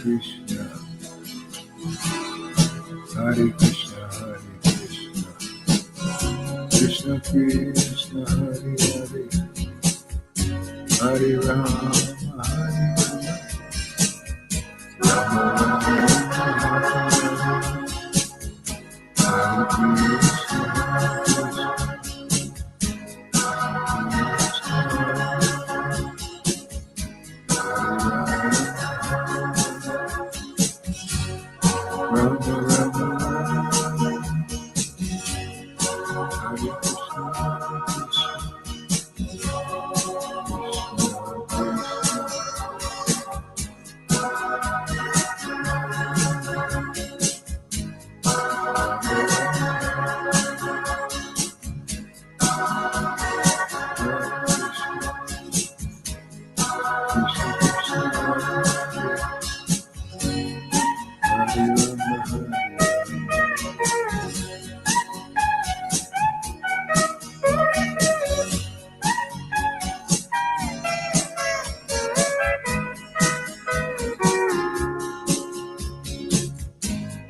Krishna, Hare Krishna, Krishna Krishna, Hare Hare, Hare Rama, Hare Rama, Rama Rama,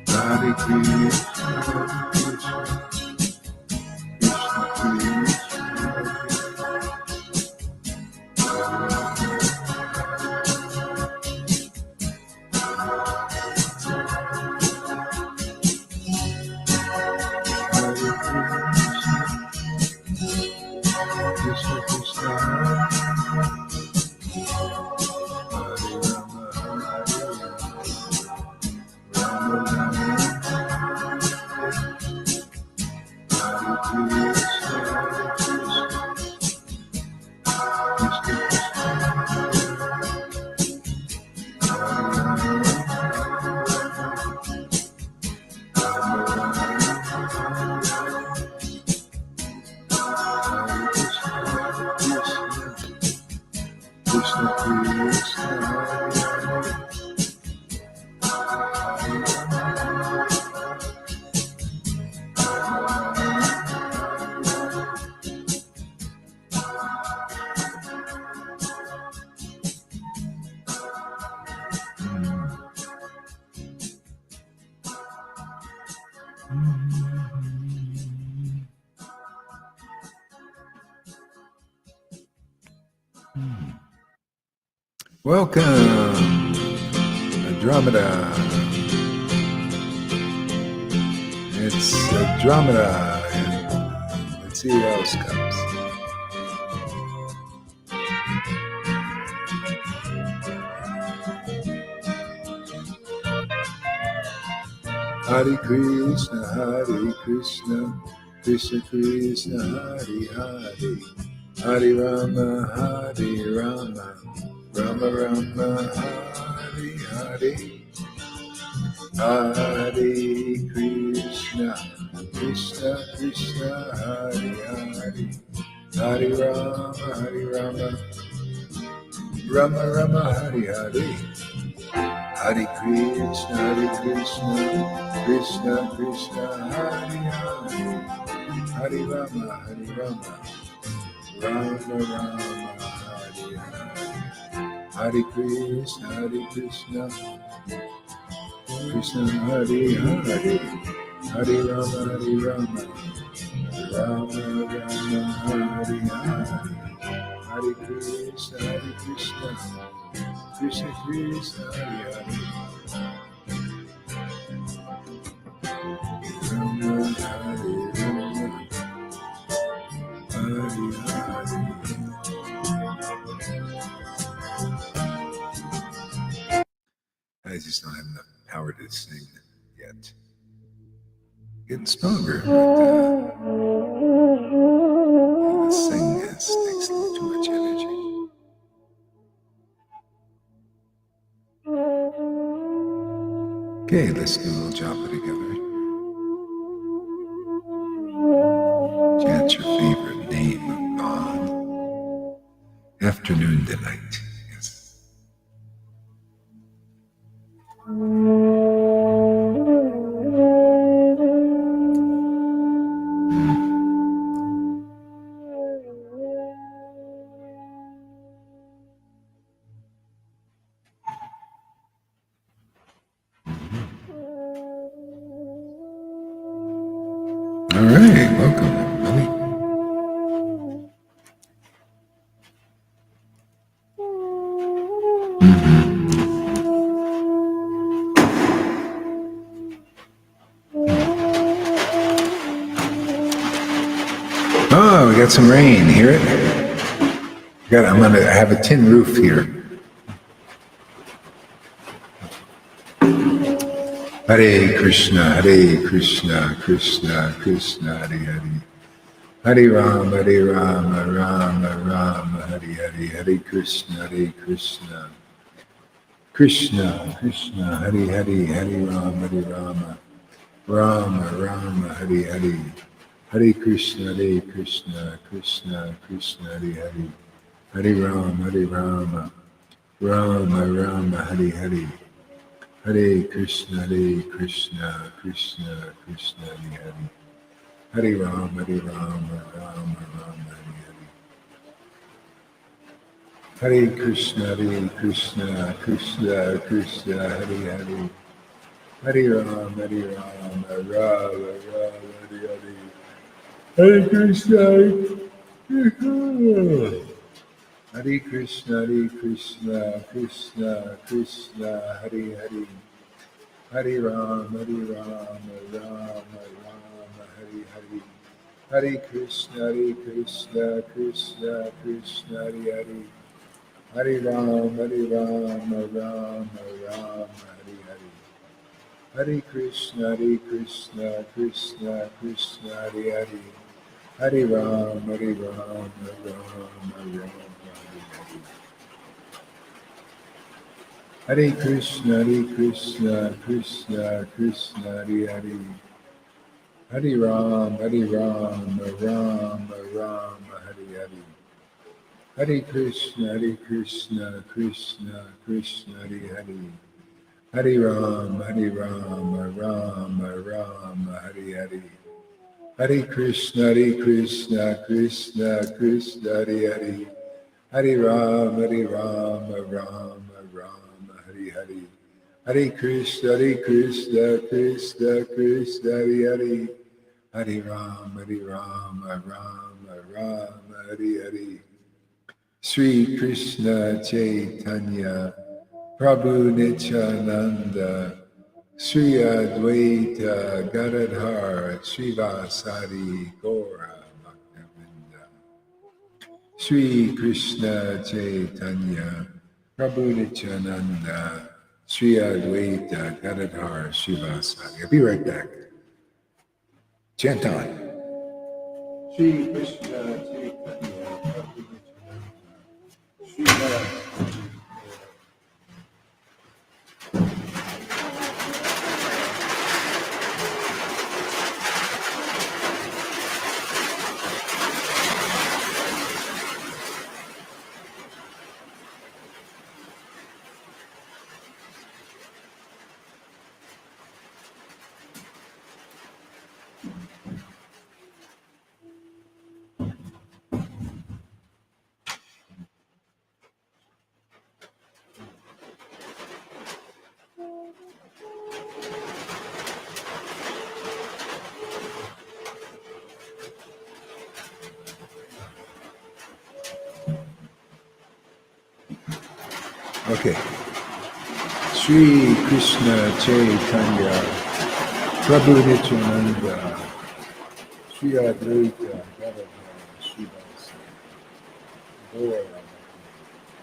Hare Krishna, Welcome, Andromeda. It's Andromeda, and let's see who else comes. Hare Krishna, Krishna Krishna, Hare Hare, Hare Rama, Rama Rama, Hare Hare, Hare Krishna, Krishna Krishna, Hare Hare, Hare Rama, Rama Rama, Hare Hare, Hare Krishna, Krishna Krishna, Hare Hare, Hare Rama, Rama Rama, Hare Hare, Hare Krishna, Krishna Hare Hare, Hare Rama, Rama Rama, Hare Hare, Hare Krishna, Krishna Krishna, Hare Hare, Rama Hare Rama, Hare Hare. I just don't have enough power to sing yet. Getting stronger, but sing takes too much energy. Okay, let's do a little japa together. Chant your favorite name of God. Afternoon delight. Yes. All right, welcome everybody. Oh, we got some rain. Hear it? I'm gonna have a tin roof here. Hare Krishna, Krishna Krishna, Hare Hare. Hare Rama, Rama Rama, Hare Hare. Hare Krishna, Krishna Krishna, Hare Hare. Hare Rama, Rama Rama, Hare Hare. Hare Krishna, Krishna Krishna, Hare Hare. Hare Rama, Rama Rama, Hare Hare. Hare Krishna, Krishna Krishna, Hare Hare. Hare Rama, Rama Rama, Hare Hare. Hare Krishna, Krishna Krishna, Hare Hare. Hare Rama, Rama Rama, Hare Hare. Hare Krishna, Hare Krishna, Krishna Krishna, Hare Hare. Hare Rama, Rama Rama, Hare Hare. Hare Krishna, Krishna Krishna, Hare Hare. Hare Rama, Rama Rama, Hare Hare. Hare Krishna, Krishna Krishna, Hare Hare. Hare Rama, Rama Rama, Hare Hare. Hare Krishna, Krishna Krishna, Hare Hare. Hare Rama, Rama Rama, Hare Hare. Hare Krishna, Krishna Krishna, Hare Hare. Hare Rama, Rama Rama, Hare Hare. Hare Krishna, Krishna Krishna, Hare Hare. Hare Rama, Rama Rama, Hare Hare. Hare Krishna, Krishna Krishna, Hare Hare. Hare Rama, Rama Rama, Hare Hare. Sri Krishna Chaitanya Prabhu Nityananda Sri Advaita Gadadhar Srivasadi Gora Bhaktavinda. Sri Krishna Chaitanya Prabhu Nityananda Sri Advaita Gadadhar Srivasadi. I'll be right back. Chant on. Sri Krishna Chaitanya Prabhu Nityananda Sri Advaita. Okay. Sri Krishna Chaitanya Prabhu Nityananda Sri Advaita Gadadhar Srivasadi Gora.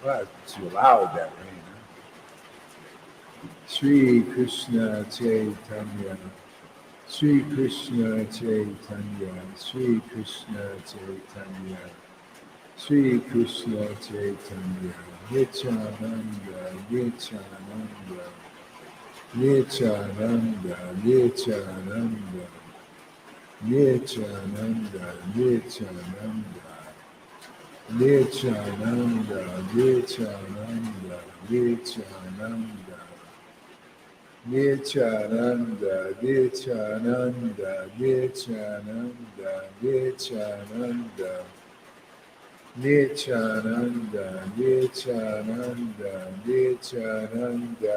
Wow, it's too loud that rain, huh? Sri Krishna Chaitanya Sri Krishna Chaitanya Sri Krishna Chaitanya Sri Krishna Chaitanya Nityananda Nityananda Nityananda Nityananda Nityananda Nityananda Nityananda Nityananda Nityananda Nityananda Nityananda Nityananda Nityananda Nityananda Nityananda Nityananda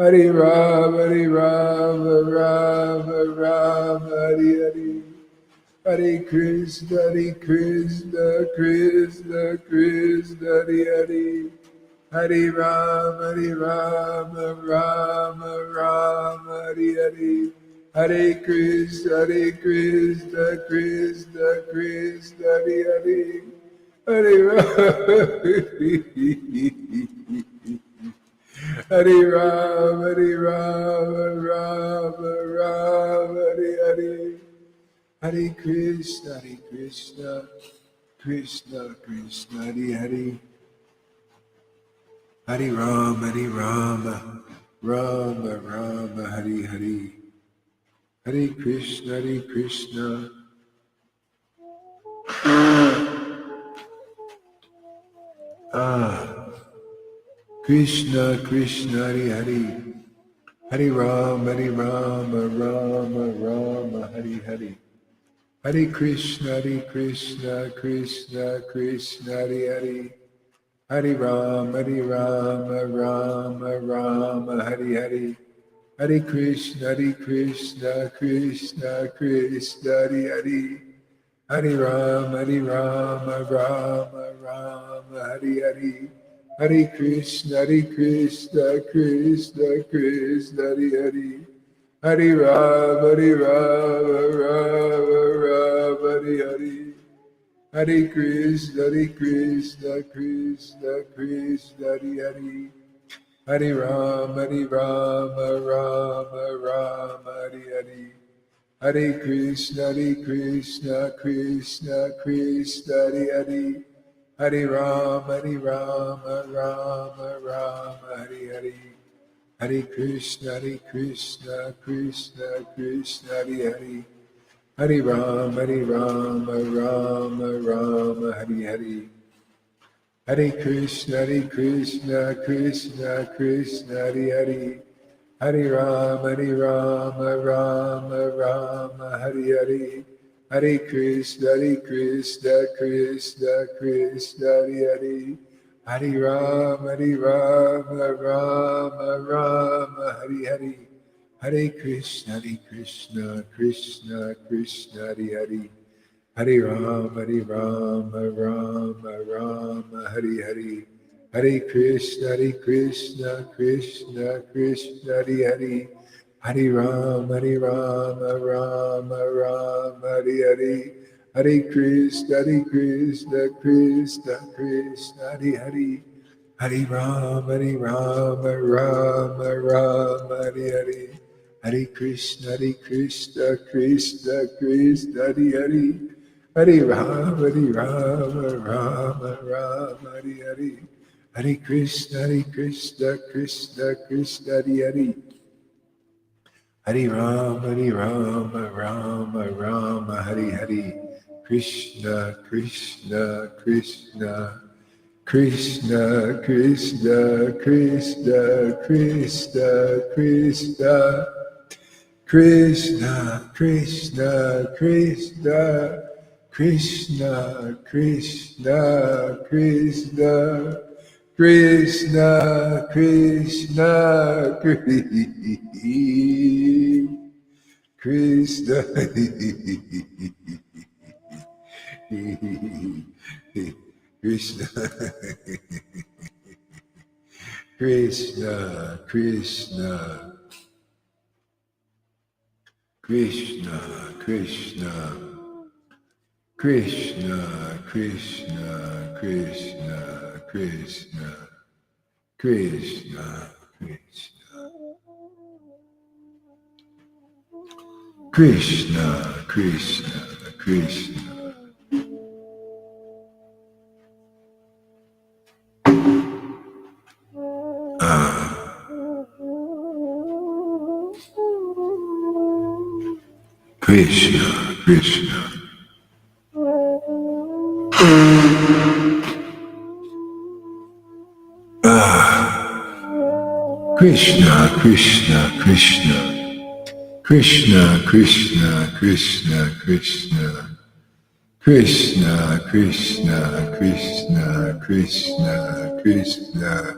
Hare Ram, Hare Ram, Ram Ram, Hare Hare. Hare Krishna, Krishna Krishna, Hare Hare. Hare Ram, Ram Ram, Hare Hare. Hare Krishna, Krishna Krishna, Hare Hare. Hare Ram, Hare Ram, Ram Ram, Hare Hare. Hare Krishna, Krishna Krishna, Hare Hare. Hare Ram, Ram Ram, Hare Hare. Hare Krishna, Krishna. Krishna, Krishna, Hare Hare. Hare Ram, Ram Ram, Hare Hare. Hare Krishna, Krishna Krishna, Hare Hare. Hare Ram, Ram Ram, Hare Hare. Hare Krishna, Krishna Krishna, Hare Hare. Hare Ram, Ram Hare Hare. Hare Krishna, Krishna Krishna, Hare Hare. Hare Ram, Ram Hare Hare. Hare Krishna, Krishna Krishna, Hare Hare. Hare Ram, Ram Hare Hare. Hare Krishna, Krishna Krishna, Hare Hare. Hare Ram, Ram Hare Hare. Hare Krishna, Krishna Krishna, Hare Hare. Hare Ram, Ram Hare Hare. Hare Krishna, Krishna Krishna, Hare Hare. Hare Ram, Ram Hare Hare. Hare Krishna, Krishna Krishna, Hare Hare. Hare Ram, Ram Hare Hare. Hare Krishna, Krishna Krishna, Hare Hare. Hare Ram, Ram Hare Hare. Hare Krishna, Krishna Krishna, Hare Hare. Hare Ram, Ram Hare Hare. Hare Krishna, Krishna Krishna, Hare Hare. Hare Ram, Ram Hare Hare. Hare Krishna, Krishna Krishna, Hare Hare. Hare Ram, Ram Hare Hare. Hare Krishna, Krishna Krishna, Hare Hare. Hare Ram, Ram Hare Hare. Krishna, Krishna Krishna, Krishna Krishna, Krishna Krishna, Krishna Krishna, Krishna Krishna, Krishna Krishna, Krishna Krishna, Krishna Krishna Krishna Krishna, Krishna Krishna, Krishna Krishna, Krishna Krishna, Krishna Krishna, Krishna Krishna. Krishna, Krishna. Krishna, Krishna, Krishna. Krishna, Krishna, Krishna, Krishna. Krishna, Krishna, Krishna, Krishna, Krishna.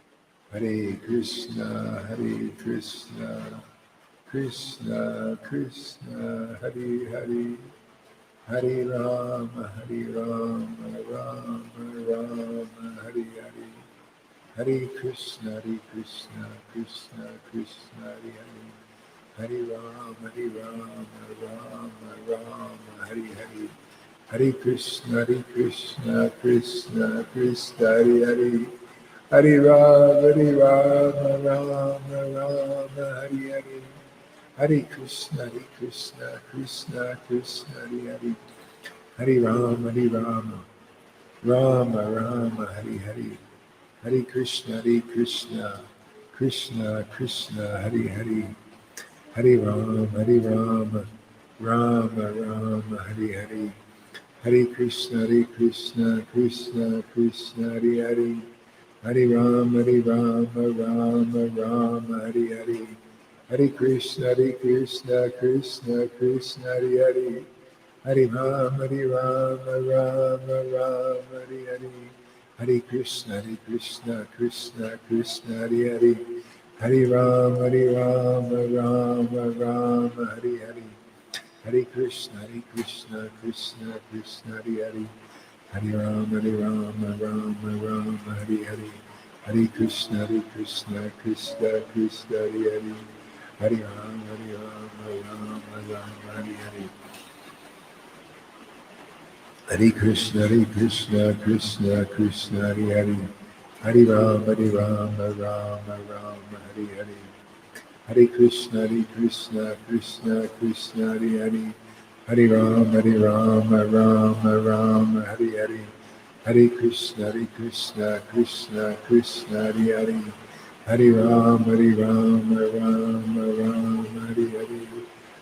Hare Krishna, Hare Krishna, Krishna Krishna, Hare Hare, Hare Rama, Hare Rama, Rama Rama, Hare Hare. Hare Krishna, Hare Krishna, Krishna Krishna, Hare Hare. Hare Rama, Rama Rama, Hare Hare. Hare Krishna, Krishna Krishna, Hare Hare. Hare Rama, Rama Rama, Hare Hare. Hare Krishna, Krishna Krishna, Hare Hare. Hare Rama, Rama Rama, Hare Hare. Hare Krishna, Krishna Krishna, Hare Hare. Hare Rama, Rama Rama, Hare Hare. Hare Krishna, Krishna Krishna, Hare Hare. Hare Rama, Rama Rama, Hare Hare. Hare Krishna, Krishna Krishna, Hare Hare. Hare Rama, Rama Rama, Hare Hare. Hare Krishna, Krishna Krishna, Hare Hare. Hare Rama, Rama Rama, Hare Hare. Hare Krishna, Krishna Krishna, Hare Hare. Hare Rama, Rama Rama, Hare Hare. Hare Krishna, Krishna Krishna, Hare Hare. Hare Rama, Rama Rama, Hare Hare. Hare Krishna, Krishna Krishna, Hare Hare. Hare Rama, Rama Rama, Hare Hare. Hare Krishna, Krishna Krishna, Hare Hare. Hare Rama, Rama Rama, Hare Hare. Hare Krishna, Krishna Krishna, Hare Hare. Hare Rama, Rama Rama, Hare Hare.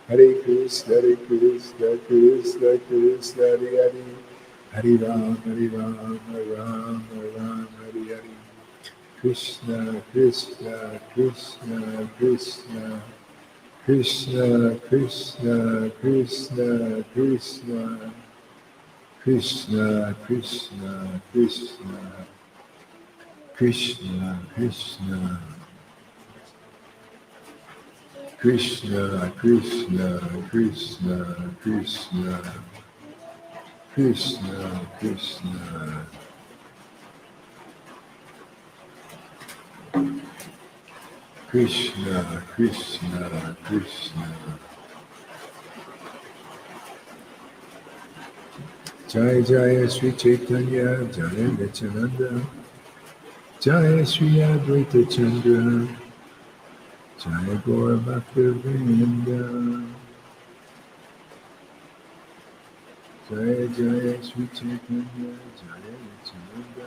Hare Krishna, Krishna Krishna, Hare Hare. Hare Rama, Rama, Hare Hare. Krishna, Krishna, Krishna, Krishna, Krishna, Krishna, Krishna, Krishna, Krishna, Krishna, Krishna, Krishna, Krishna, Krishna, Krishna, Krishna, Krishna, Krishna, Krishna. Krishna, Krishna, Krishna. Jaya Jaya Sri Chaitanya, Jaya Nityananda, Jaya Sri Advaita Chandra, Jaya Gaura Bhaktivinoda, Jaya Jaya Sri Chaitanya, Jaya Nityananda,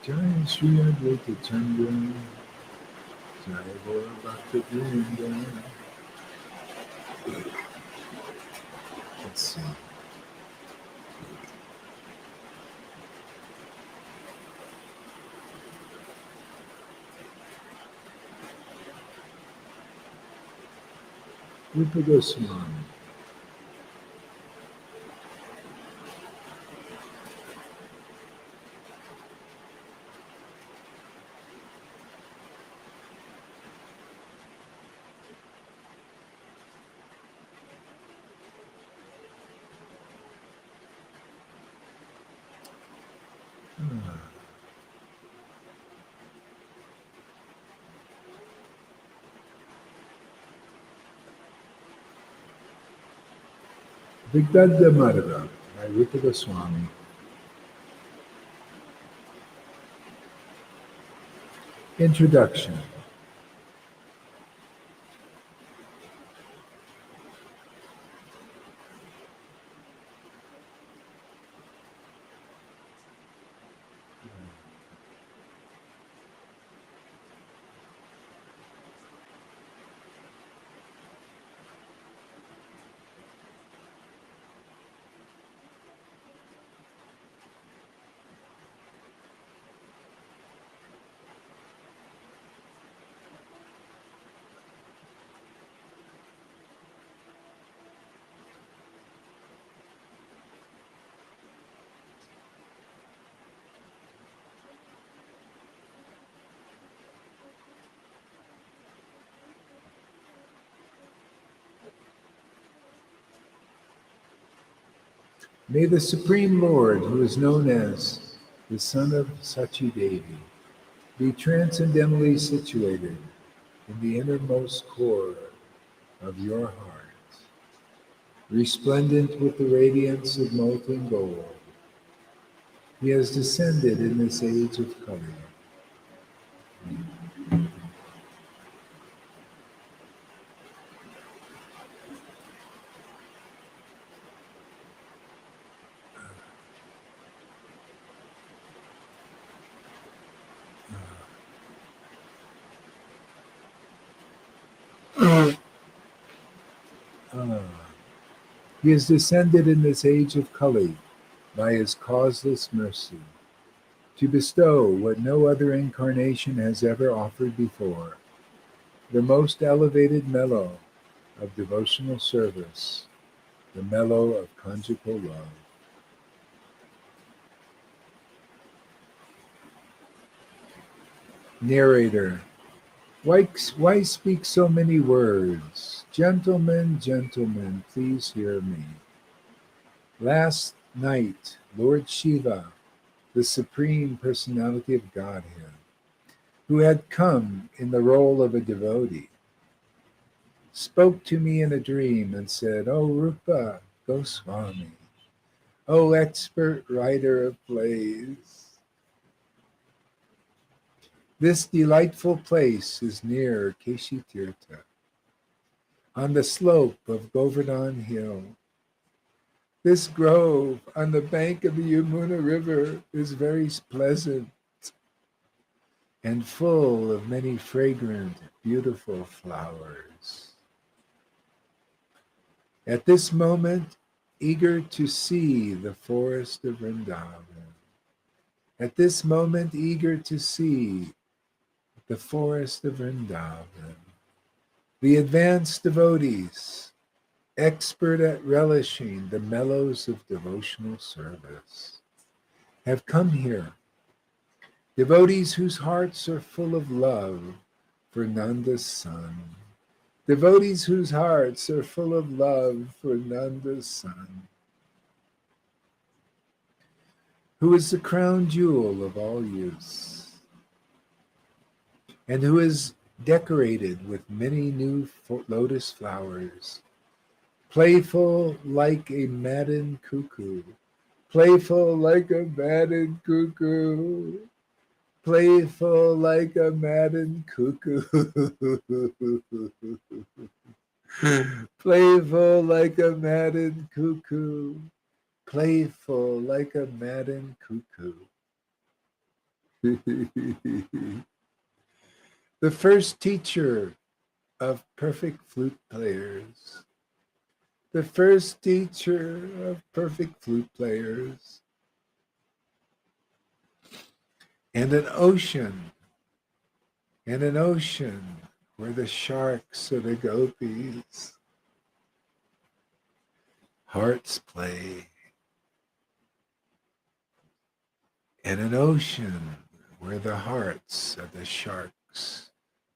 Jaya Sri Advaita Chandra, Jaya Gaura Bhaktivinoda. Let's see. Rupa Goswami. Vigdagda Madhava by Rupa Goswami. Introduction. May the Supreme Lord, who is known as the Son of Sachi Devi, be transcendently situated in the innermost core of your heart, resplendent with the radiance of molten gold. He has descended in this age of color. He has descended in this age of Kali by his causeless mercy to bestow what no other incarnation has ever offered before, the most elevated mellow of devotional service, the mellow of conjugal love. Narrator, why speak so many words? Gentlemen, gentlemen, please hear me. Last night, Lord Shiva, the Supreme Personality of Godhead, who had come in the role of a devotee, spoke to me in a dream and said, "O Rupa Goswami, O expert writer of plays, this delightful place is near Keshitirtha, on the slope of Govardhan Hill. This grove on the bank of the Yamuna River is very pleasant and full of many fragrant, beautiful flowers. At this moment, eager to see the forest of Vrindavan. At this moment, eager to see the forest of Vrindavan. The advanced devotees, expert at relishing the mellows of devotional service, have come here. Devotees whose hearts are full of love for Nanda's son. Devotees whose hearts are full of love for Nanda's son, who is the crown jewel of all use, and who is decorated with many new lotus flowers, playful like a maddened cuckoo, playful like a maddened cuckoo, playful like a maddened cuckoo, playful like a maddened cuckoo, playful like a maddened cuckoo. The first teacher of perfect flute players, the first teacher of perfect flute players, and an ocean where the sharks are the gopis, hearts play, and an ocean where the hearts of the sharks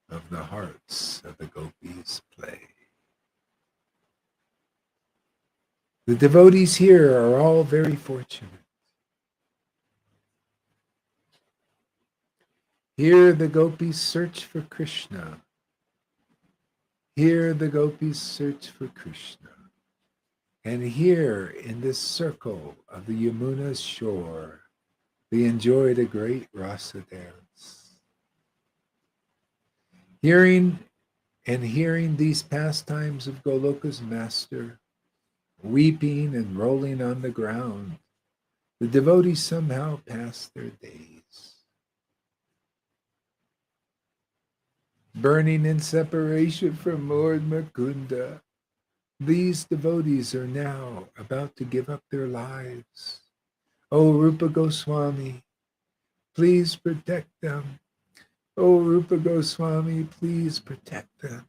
of the hearts of the gopis play. The devotees here are all very fortunate. Here the gopis search for Krishna. Here the gopis search for Krishna. And here in this circle of the Yamuna's shore, they enjoyed a great rasa dance. Hearing these pastimes of Goloka's master, weeping and rolling on the ground, the devotees somehow passed their days. Burning in separation from Lord Mukunda, these devotees are now about to give up their lives. O Rupa Goswami, please protect them. O Rupa Goswami, please protect them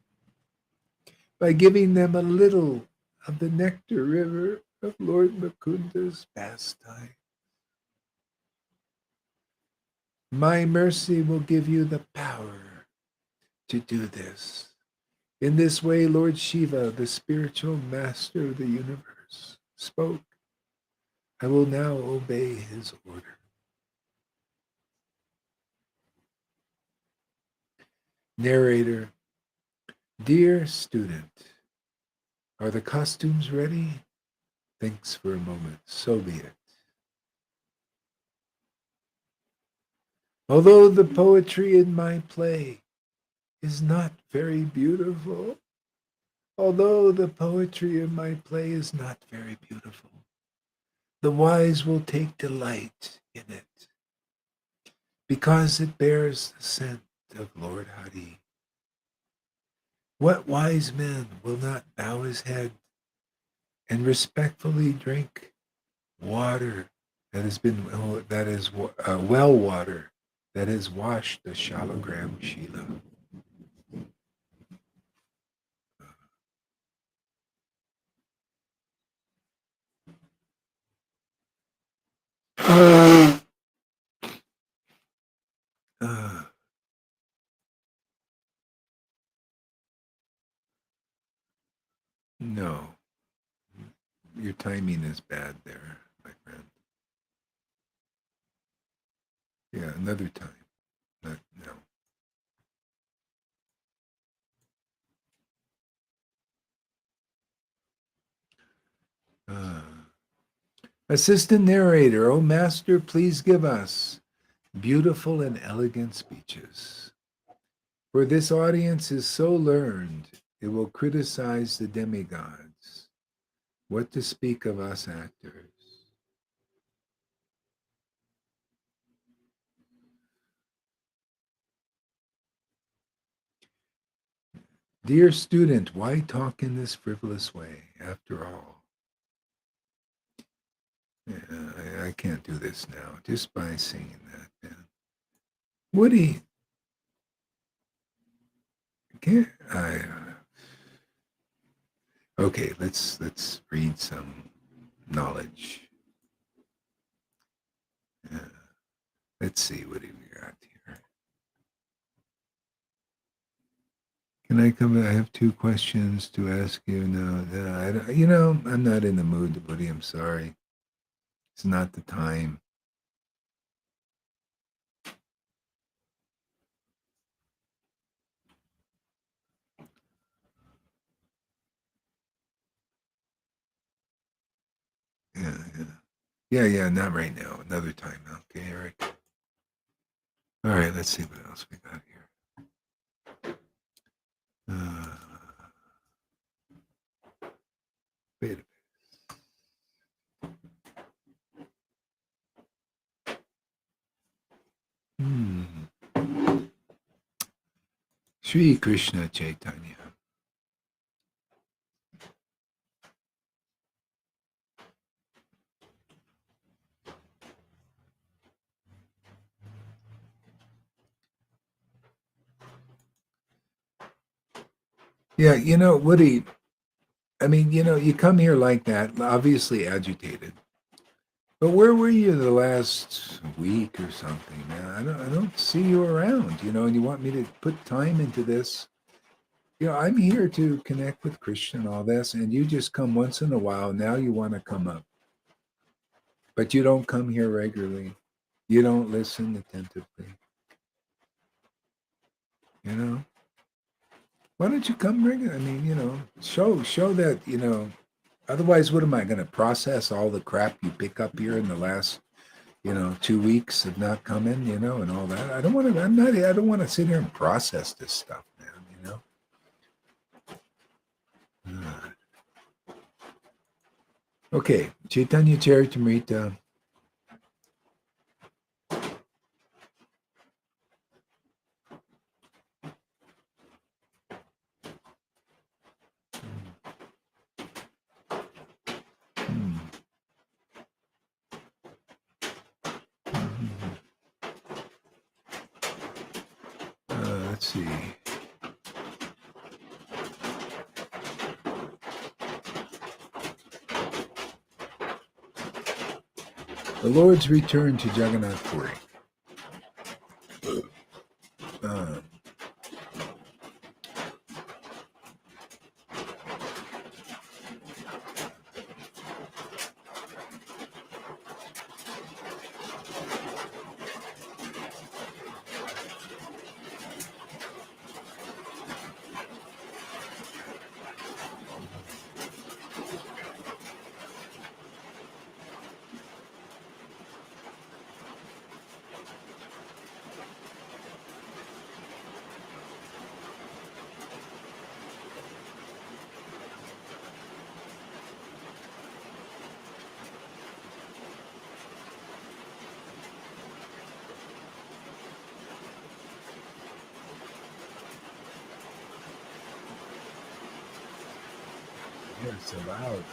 by giving them a little of the nectar river of Lord Mukunda's pastime. My mercy will give you the power to do this. In this way, Lord Shiva, the spiritual master of the universe, spoke I will now obey his order. Narrator, dear student, are the costumes ready? Thinks for a moment. So be it. Although the poetry in my play is not very beautiful, although the poetry in my play is not very beautiful, the wise will take delight in it because it bears the scent of Lord Hari. What wise man will not bow his head and respectfully drink water that is well water that has washed the Shalagram Shila? No, your timing is bad there, my friend. Yeah, another time. Not now. Assistant narrator, oh master, please give us beautiful and elegant speeches. For this audience is so learned, it will criticize the demigods. What to speak of us actors? Dear student, why talk in this frivolous way? After all, I can't do this now just by singing that. Man. Woody, can't I? Okay, let's read some knowledge. Let's see what do we got here. Can I come? I have two questions to ask you. No, you know, I'm not in the mood, Woody. I'm sorry. It's not the time. Yeah. Not right now. Another time. Okay, Eric. All right. Let's see what else we got here. Wait a minute. Sri Krishna Chaitanya. Yeah, you know, Woody, I mean, you know, you come here like that, obviously agitated. But where were you the last week or something, man? I don't see you around, you know, and you want me to put time into this. You know, I'm here to connect with Krishna and all this, and you just come once in a while. Now you want to come up. But you don't come here regularly. You don't listen attentively. You know? Why don't you come regularly? I mean, you know, show that, you know, otherwise what am I going to process all the crap you pick up here in the last, you know, 2 weeks of not coming, you know, and all that. I don't want to I don't want to sit here and process this stuff, man, you know. Okay, Chaitanya Charitamrita. Let's see. The Lord's return to Jagannath Puri. So loud.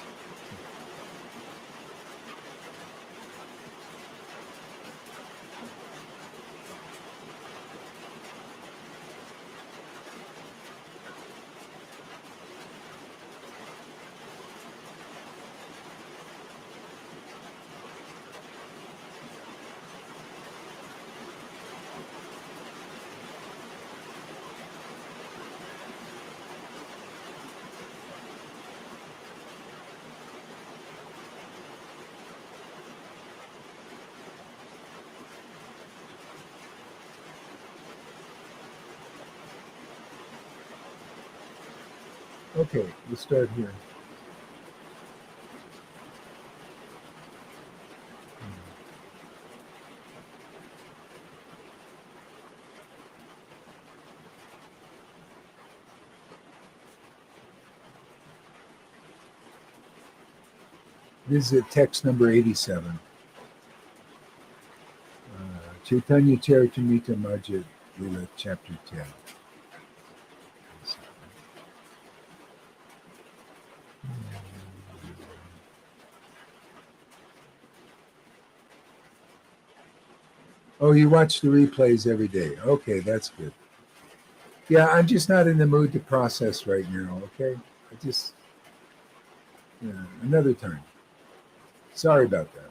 Okay, we'll start here. This is text number 87. Chaitanya Charitamrita Majid, Lila, chapter 10. Oh, you watch the replays every day. Okay, that's good. Yeah, I'm just not in the mood to process right now, okay? I just, another time. Sorry about that.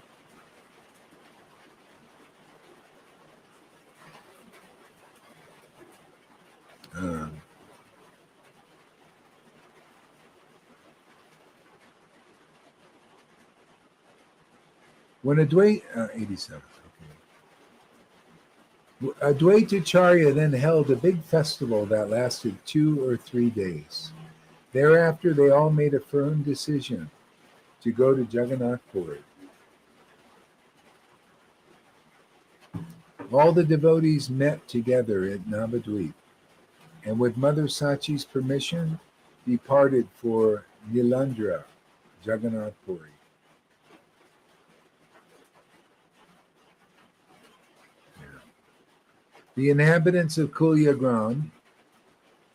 When Advaita, 87, okay. Advaitacharya then held a big festival that lasted 2 or 3 days. Thereafter, they all made a firm decision to go to Jagannath Puri. All the devotees met together at Navadvip, and with Mother Sachi's permission, departed for Nilandra, Jagannath Puri. The inhabitants of Kulyagram,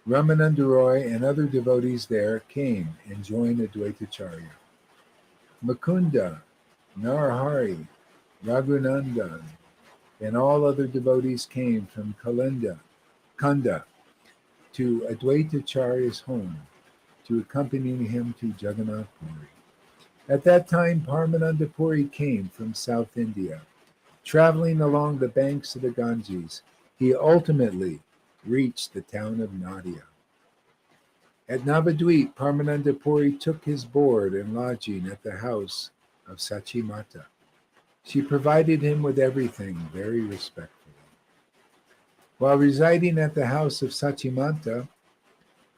Ramananda Roy, and other devotees there came and joined Advaitacharya. Mukunda, Narahari, Raghunandan, and all other devotees came from Kunda to Advaitacharya's home to accompany him to Jagannath Puri. At that time, Parmananda Puri came from South India. Traveling along the banks of the Ganges, he ultimately reached the town of Nadia. At Navadvip, Parmananda Puri took his board and lodging at the house of Sachimata. She provided him with everything very respectfully. While residing at the house of Sachimata,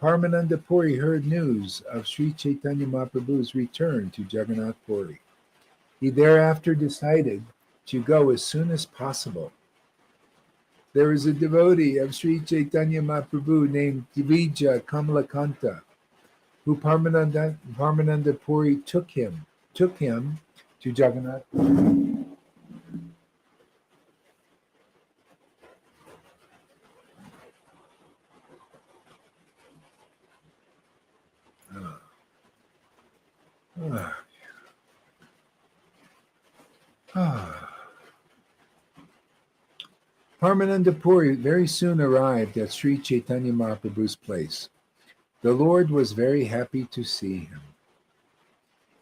Parmananda Puri heard news of Sri Chaitanya Mahaprabhu's return to Jagannath Puri. He thereafter decided to go as soon as possible. There is a devotee of Sri Chaitanya Mahaprabhu named Divija Kamalakanta, who Parmananda Puri took him to Jagannath Puri. Parmananda Puri very soon arrived at Sri Chaitanya Mahaprabhu's place. The Lord was very happy to see him.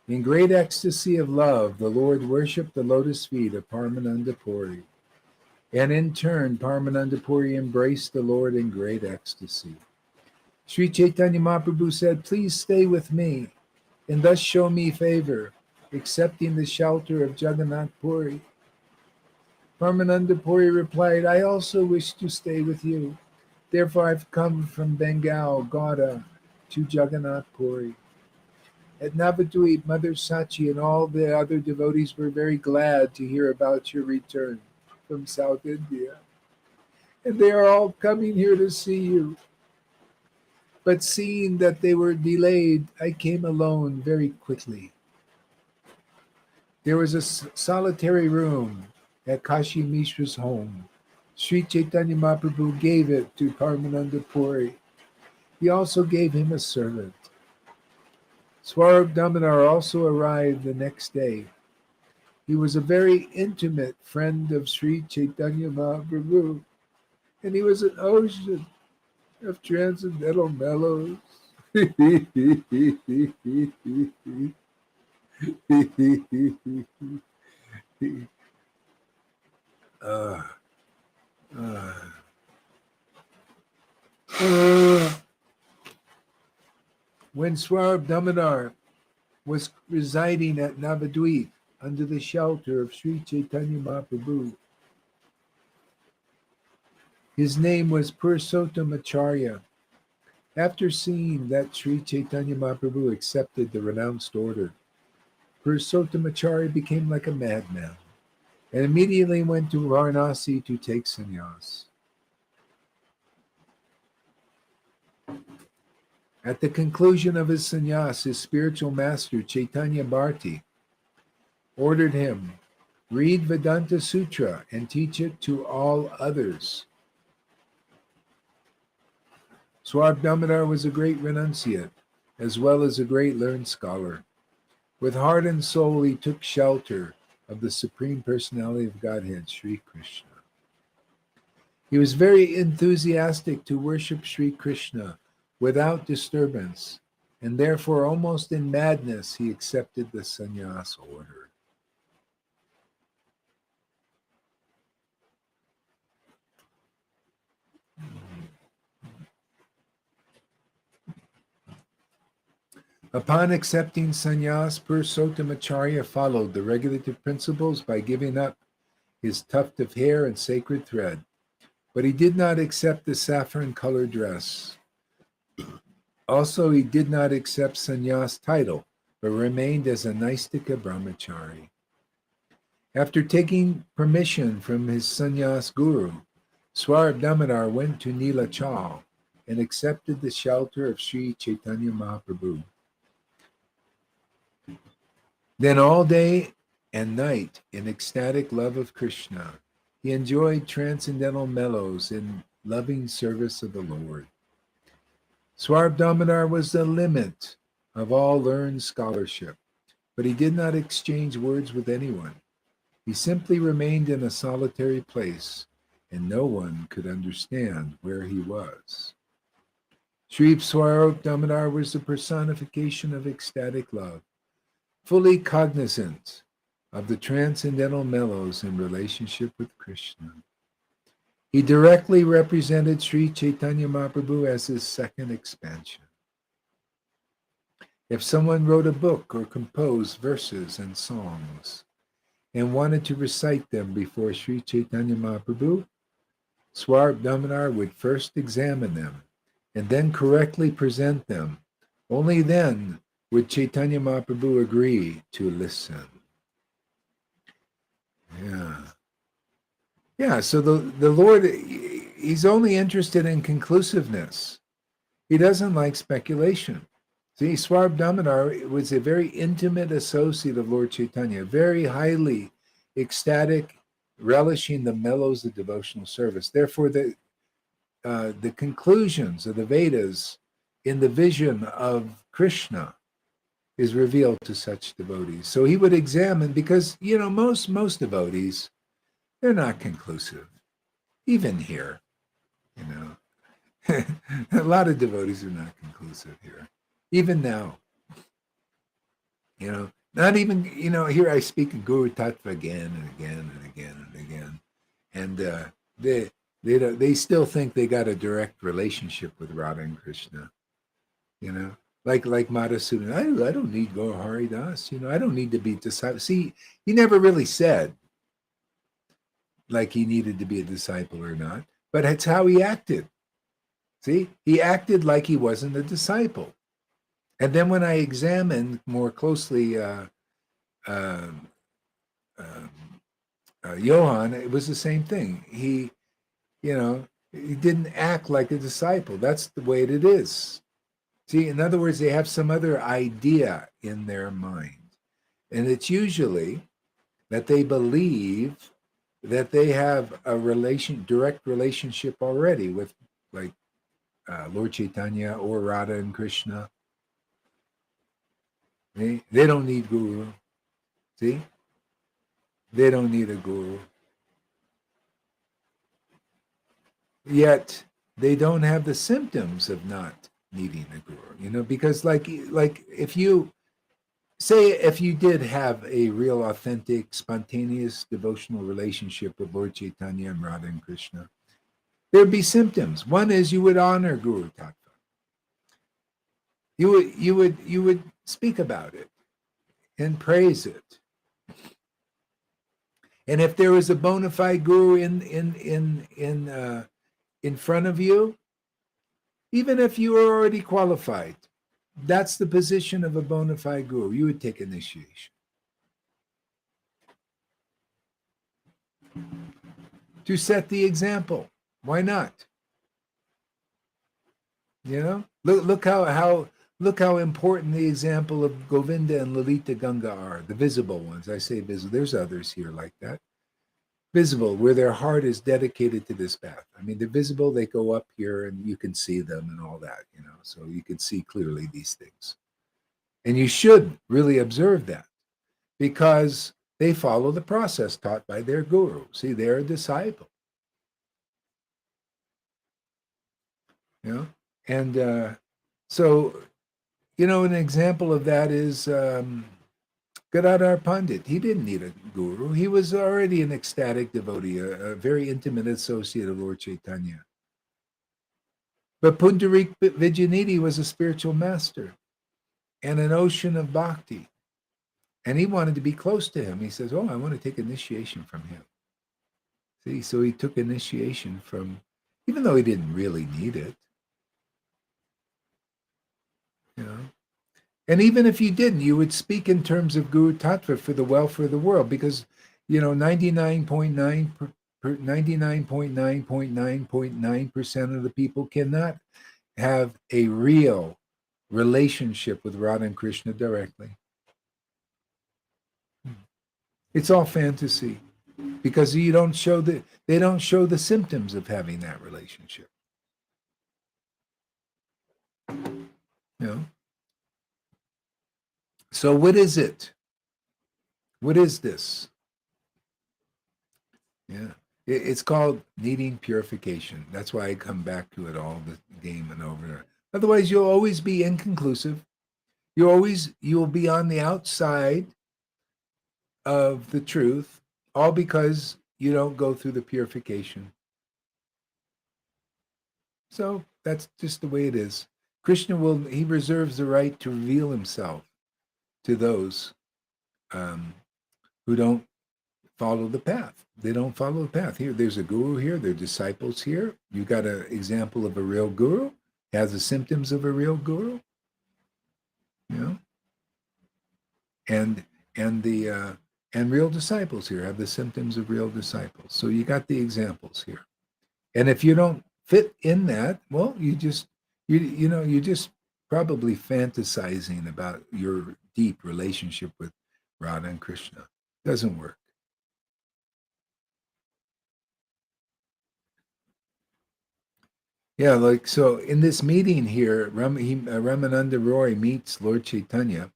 In great ecstasy of love, the Lord worshipped the lotus feet of Parmananda Puri. And in turn, Parmananda Puri embraced the Lord in great ecstasy. Sri Chaitanya Mahaprabhu said, "Please stay with me and thus show me favor, accepting the shelter of Jagannath Puri." Parmananda Puri replied, "I also wish to stay with you. Therefore I've come from Bengal, Gauda, to Jagannath Puri." At Navadvip, Mother Sachi and all the other devotees were very glad to hear about your return from South India. And they are all coming here to see you. But seeing that they were delayed, I came alone very quickly. There was a solitary room at Kashi Mishra's home. Sri Chaitanya Mahaprabhu gave it to Parmananda Puri. He also gave him a servant. Swarup Damodar also arrived the next day. He was a very intimate friend of Sri Chaitanya Mahaprabhu, and he was an ocean of transcendental mellows. uh, uh, when Swarup Damodar was residing at Navadvip under the shelter of Sri Chaitanya Mahaprabhu, his name was Purushottam Acharya. After seeing that Sri Chaitanya Mahaprabhu accepted the renounced order, Purushottam Acharya became like a madman and immediately went to Varanasi to take sannyas. At the conclusion of his sannyas, his spiritual master, Chaitanya Bharti, ordered him, read Vedanta Sutra and teach it to all others. Swarup Damodar was a great renunciate, as well as a great learned scholar. With heart and soul, he took shelter of the Supreme Personality of Godhead, Sri Krishna. He was very enthusiastic to worship Sri Krishna without disturbance, and therefore almost in madness he accepted the sannyas order. Upon accepting sannyas, Purushottam Acharya followed the regulative principles by giving up his tuft of hair and sacred thread, but he did not accept the saffron-colored dress. Also, he did not accept sannyas title, but remained as a Naistika brahmachari. After taking permission from his sannyas guru, Swarup Damodar went to Nilachal and accepted the shelter of Sri Chaitanya Mahaprabhu. Then all day and night, in ecstatic love of Krishna, he enjoyed transcendental mellows in loving service of the Lord. Swarup Damodar was the limit of all learned scholarship, but he did not exchange words with anyone. He simply remained in a solitary place, and no one could understand where he was. Sri Swarup Damodar was the personification of ecstatic love, fully cognizant of the transcendental mellows in relationship with Krishna. He directly represented Sri Chaitanya Mahaprabhu as his second expansion. If someone wrote a book or composed verses and songs and wanted to recite them before Sri Chaitanya Mahaprabhu, Swarup Damodar would first examine them and then correctly present them. Only then would Chaitanya Mahaprabhu agree to listen. Yeah, so the Lord, he's only interested in conclusiveness. He doesn't like speculation. See, Swarup Damodar was a very intimate associate of Lord Chaitanya, very highly ecstatic, relishing the mellows of devotional service. Therefore, the conclusions of the Vedas in the vision of Krishna is revealed to such devotees. So he would examine, because, most devotees, they're not conclusive. Even here, a lot of devotees are not conclusive here. Even now, not even, here I speak in Guru Tattva again and again and again and again. And they still think they got a direct relationship with Radha and Krishna, like Madhusudan. I don't need Gaur Hari Das, I don't need to be disciple. See, he never really said like he needed to be a disciple or not, but it's how he acted. See, he acted like he wasn't a disciple. And then when I examined more closely Johann, it was the same thing. He didn't act like a disciple. That's the way it is. See, in other words, they have some other idea in their mind. And it's usually that they believe that they have a direct relationship already with, like, Lord Chaitanya or Radha and Krishna. They don't need guru. See? They don't need a guru. Yet they don't have the symptoms of not needing a guru, because like if you say if you did have a real authentic spontaneous devotional relationship with Lord Chaitanya and Radha and Krishna, there'd be symptoms. One is you would honor Guru Tattva. You would speak about it and praise it. And if there was a bona fide guru in front of you, even if you were already qualified, that's the position of a bona fide guru. You would take initiation. To set the example. Why not? Look how important the example of Govinda and Lalita Ganga are, the visible ones. I say visible. There's others here like that. Visible, where their heart is dedicated to this path. I mean, they're visible, they go up here and you can see them and all that, so you can see clearly these things. And you should really observe that because they follow the process taught by their guru. See, they're a disciple. And so, an example of that is Gadadhar Pandit. He didn't need a guru. He was already an ecstatic devotee, a very intimate associate of Lord Chaitanya. But Pundarik Vijayanidhi was a spiritual master and an ocean of bhakti. And he wanted to be close to him. He says, I want to take initiation from him. See, so he took initiation from, even though he didn't really need it. And even if you didn't, you would speak in terms of Guru Tattva for the welfare of the world because, 99.9% of the people cannot have a real relationship with Radha and Krishna directly. It's all fantasy because they don't show the symptoms of having that relationship. So what is it? What is this? It's called needing purification. That's why I come back to it all the game and over. Otherwise, you'll always be inconclusive. You'll be on the outside of the truth, all because you don't go through the purification. So that's just the way it is. Krishna he reserves the right to reveal himself to those who don't follow the path. They don't follow the path. Here, there's a guru here. There are disciples here. You got an example of a real guru. Has the symptoms of a real guru. And real disciples here have the symptoms of real disciples. So you got the examples here. And if you don't fit in that, well, you're just probably fantasizing about your deep relationship with Radha and Krishna. Doesn't work. Yeah, so in this meeting here, Ramananda Roy meets Lord Chaitanya.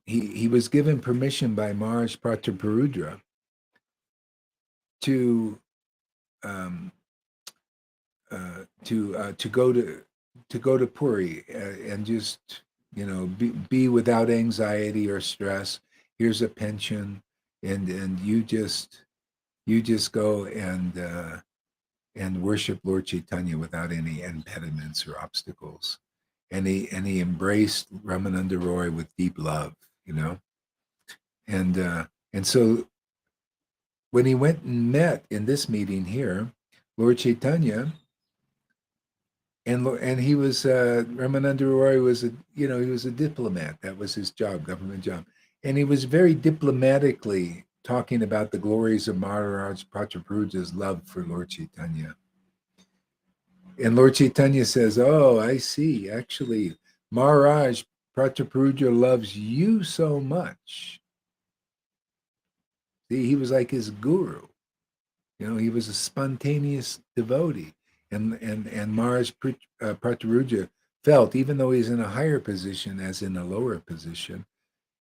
He was given permission by Maharaj Prataparudra to go to Puri and just be without anxiety or stress. Here's a pension, and you just go and worship Lord Chaitanya without any impediments or obstacles. And he embraced Ramananda Roy with deep love, and so when he went and met in this meeting here, Lord Chaitanya, and he was Ramananda Roy was he was a diplomat. That was his job, government job, and he was very diplomatically talking about the glories of Maharaj Prataparudja's love for Lord Chaitanya. And Lord Chaitanya says, "Oh, I see. Actually, Maharaj Prataparudja loves you so much." See, he was like his guru. He was a spontaneous devotee. And Maharaj Prataparudja felt, even though he's in a higher position as in a lower position,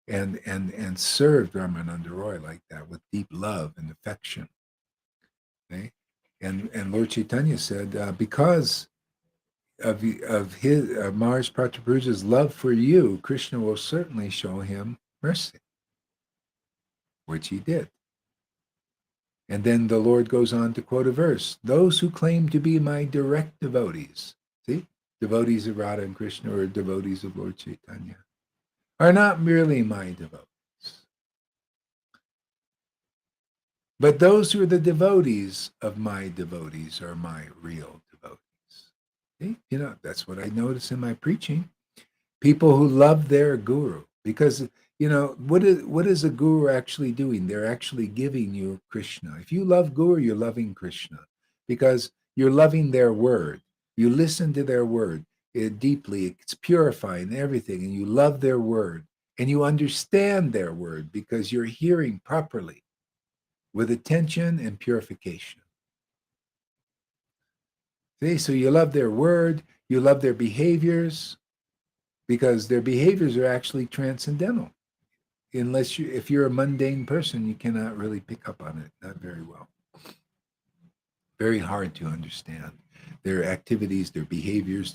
and served Ramananda Roy like that with deep love and affection. Okay? And Lord Chaitanya said, because of his Maharaj Prataparudya's love for you, Krishna will certainly show him mercy, which he did. And then the Lord goes on to quote a verse: "Those who claim to be my direct devotees," see, devotees of Radha and Krishna, or devotees of Lord Chaitanya, are not merely my devotees, but those who are the devotees of my devotees are my real devotees. See, that's what I notice in my preaching. People who love their guru, because what is a guru actually doing? They're actually giving you Krishna. If you love guru, you're loving Krishna, because you're loving their word. You listen to their word deeply. It's purifying everything, and you love their word, and you understand their word because you're hearing properly with attention and purification. See, so you love their word, you love their behaviors, because their behaviors are actually transcendental. If you're a mundane person, you cannot really pick up on it, not very well. Very hard to understand their activities, their behaviors,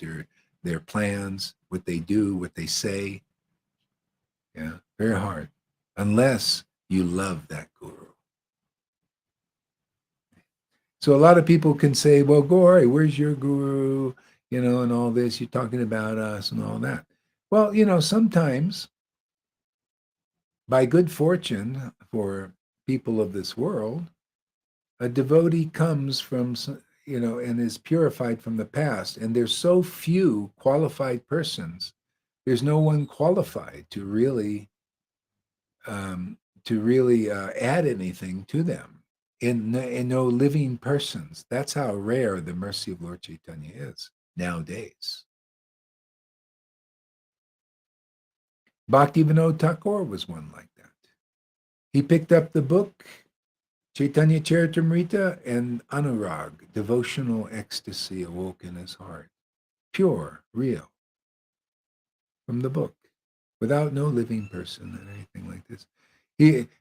their plans, what they do, what they say. Yeah, very hard, unless you love that guru. So a lot of people can say, well, Gauri, where's your guru? And all this, you're talking about us and all that. Well, sometimes by good fortune for people of this world, a devotee comes from, and is purified from the past. And there's so few qualified persons. There's no one qualified to really add anything to them. In no living persons. That's how rare the mercy of Lord Chaitanya is nowadays. Bhaktivinoda Thakur was one like that. He picked up the book Chaitanya Charitamrita, and anurag, devotional ecstasy, awoke in his heart. Pure, real, from the book, without no living person or anything like this.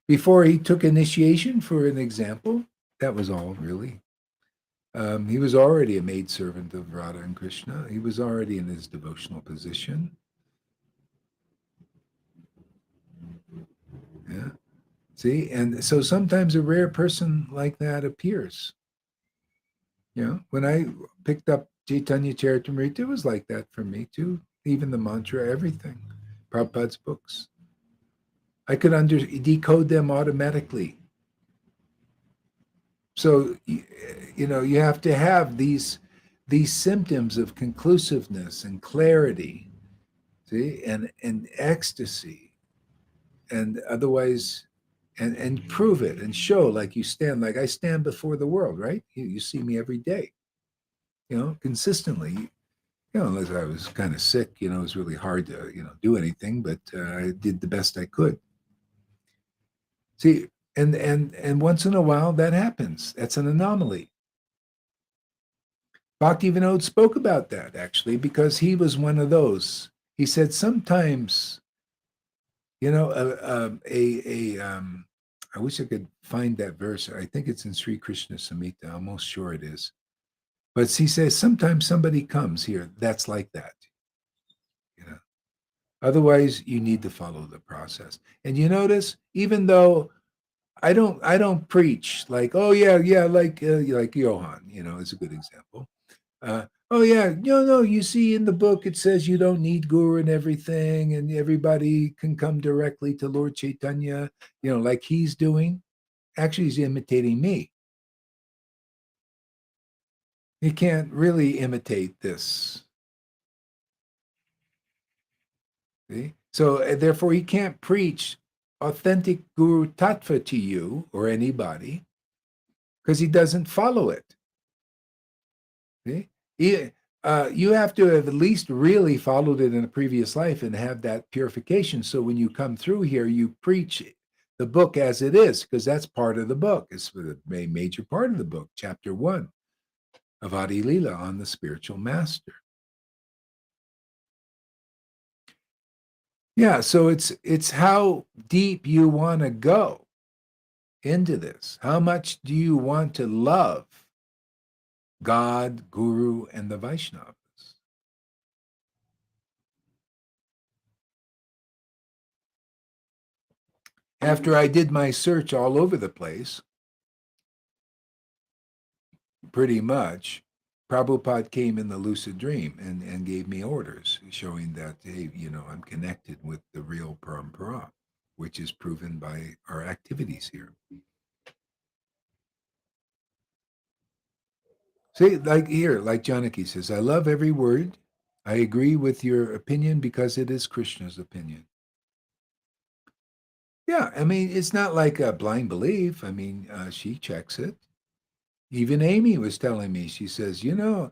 Before he took initiation, for an example, that was all really. He was already a maidservant of Radha and Krishna. He was already in his devotional position. Yeah. See, and so sometimes a rare person like that appears. When I picked up Chaitanya Charitamrita, it was like that for me too. Even the mantra, everything, Prabhupada's books. I could decode them automatically. So, you have to have these symptoms of conclusiveness and clarity, see, and ecstasy, and otherwise, and prove it and show, like I stand before the world, right? You see me every day, consistently. Unless I was kind of sick, it was really hard to, do anything, but I did the best I could. See, and once in a while that happens. That's an anomaly. Bhaktivinoda spoke about that actually, because he was one of those. He said sometimes, I wish I could find that verse. I think it's in Sri Krishna Samhita. I'm almost sure it is. But he says sometimes somebody comes here that's like that. Otherwise, you need to follow the process. And you notice, even though I don't preach like, oh yeah, like Johan, is a good example. Oh yeah, no, you see in the book it says you don't need guru and everything, and everybody can come directly to Lord Chaitanya, like he's doing. Actually, he's imitating me. He can't really imitate this. See? So therefore, he can't preach authentic Guru Tattva to you or anybody because he doesn't follow it. See? You have to have at least really followed it in a previous life and have that purification. So when you come through here, you preach the book as it is, because that's part of the book. It's the major part of the book, chapter 1 of Adi Lila on the spiritual master. Yeah, so it's how deep you want to go into this. How much do you want to love God, Guru, and the Vaishnavas? After I did my search all over the place, pretty much, Prabhupada came in the lucid dream and gave me orders showing that, hey, I'm connected with the real Parampara, which is proven by our activities here. See, like here, like Janaki says, I love every word. I agree with your opinion because it is Krishna's opinion. Yeah, I mean, it's not like a blind belief. I mean, she checks it. Even Amy was telling me, she says, I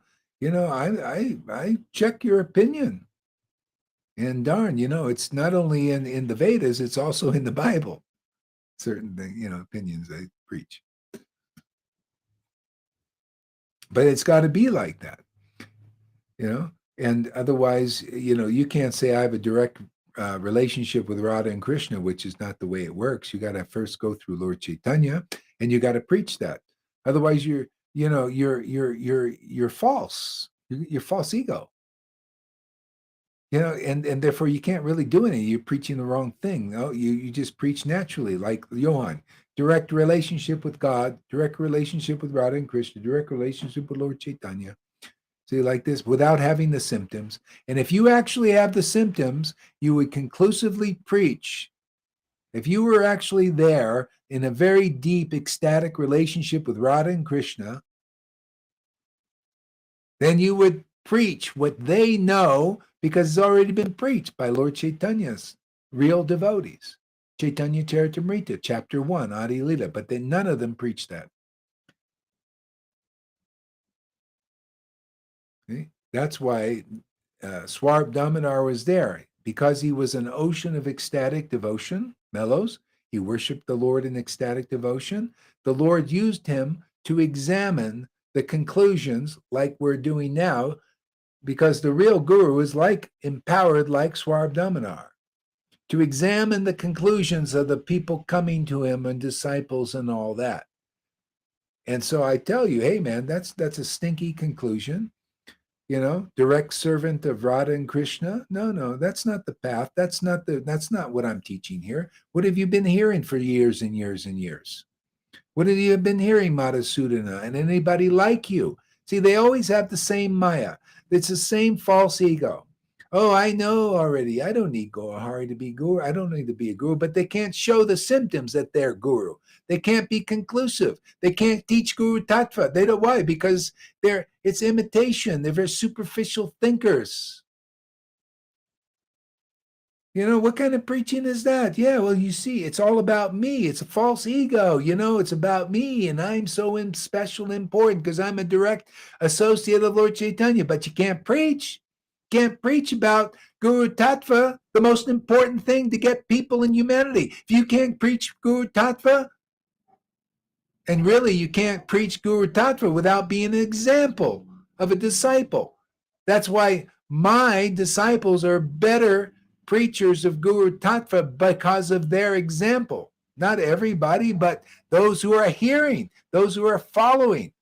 check your opinion. And darn, it's not only in the Vedas, it's also in the Bible. Certain opinions they preach. But it's got to be like that, you know. And otherwise, you can't say I have a direct relationship with Radha and Krishna, which is not the way it works. You got to first go through Lord Chaitanya, and you got to preach that. Otherwise, you're false. You're false ego. And therefore you can't really do anything. You're preaching the wrong thing. No, you just preach naturally, like Johann. Direct relationship with God, direct relationship with Radha and Krishna, direct relationship with Lord Chaitanya. See, like this, without having the symptoms. And if you actually have the symptoms, you would conclusively preach. If you were actually there in a very deep, ecstatic relationship with Radha and Krishna, then you would preach what they know because it's already been preached by Lord Chaitanya's real devotees. Chaitanya Charitamrita, chapter 1, Adi Lila, but then none of them preach that. See? That's why Swarb Damodar was there, because he was an ocean of ecstatic devotion, mellows. He worshiped the Lord in ecstatic devotion. The Lord used him to examine the conclusions, like we're doing now, because the real guru is like empowered like Swarb Damodar to examine the conclusions of the people coming to him and disciples and all that. And so I tell you, hey man, that's a stinky conclusion. Direct servant of Radha and Krishna. No, that's not the path. That's not what I'm teaching here. What have you been hearing for years and years and years? What have you been hearing, Madhusudana, and anybody like you? See, they always have the same Maya. It's the same false ego. Oh, I know already. I don't need Gohari to be guru. I don't need to be a guru, but they can't show the symptoms that they're guru. They can't be conclusive. They can't teach Guru Tattva. They don't why? Because it's imitation. They're very superficial thinkers. What kind of preaching is that? Yeah, well, you see, it's all about me. It's a false ego. It's about me, and I'm so special and important because I'm a direct associate of Lord Chaitanya. But you can't preach. Can't preach about Guru Tattva, the most important thing to get people in humanity. If you can't preach Guru Tattva, and really you can't preach Guru Tattva without being an example of a disciple. That's why my disciples are better preachers of Guru Tattva because of their example. Not everybody, but those who are hearing, those who are following,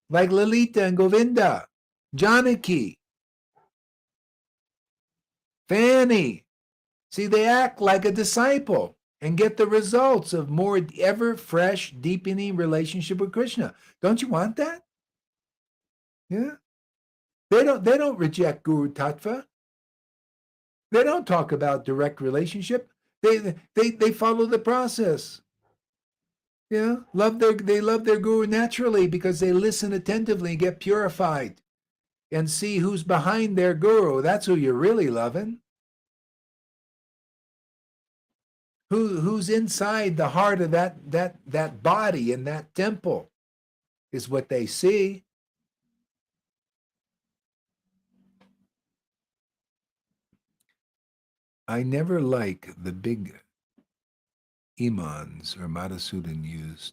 like Lalita and Govinda, Janaki, Fanny. See, they act like a disciple and get the results of more ever fresh, deepening relationship with Krishna. Don't you want that? Yeah. They don't reject Guru Tattva. They don't talk about direct relationship. They follow the process. Yeah. They love their guru naturally because they listen attentively and get purified and see who's behind their guru. That's who you're really loving. Who's inside the heart of that body in that temple is what they see. I never like the big imams or Madhusudan used,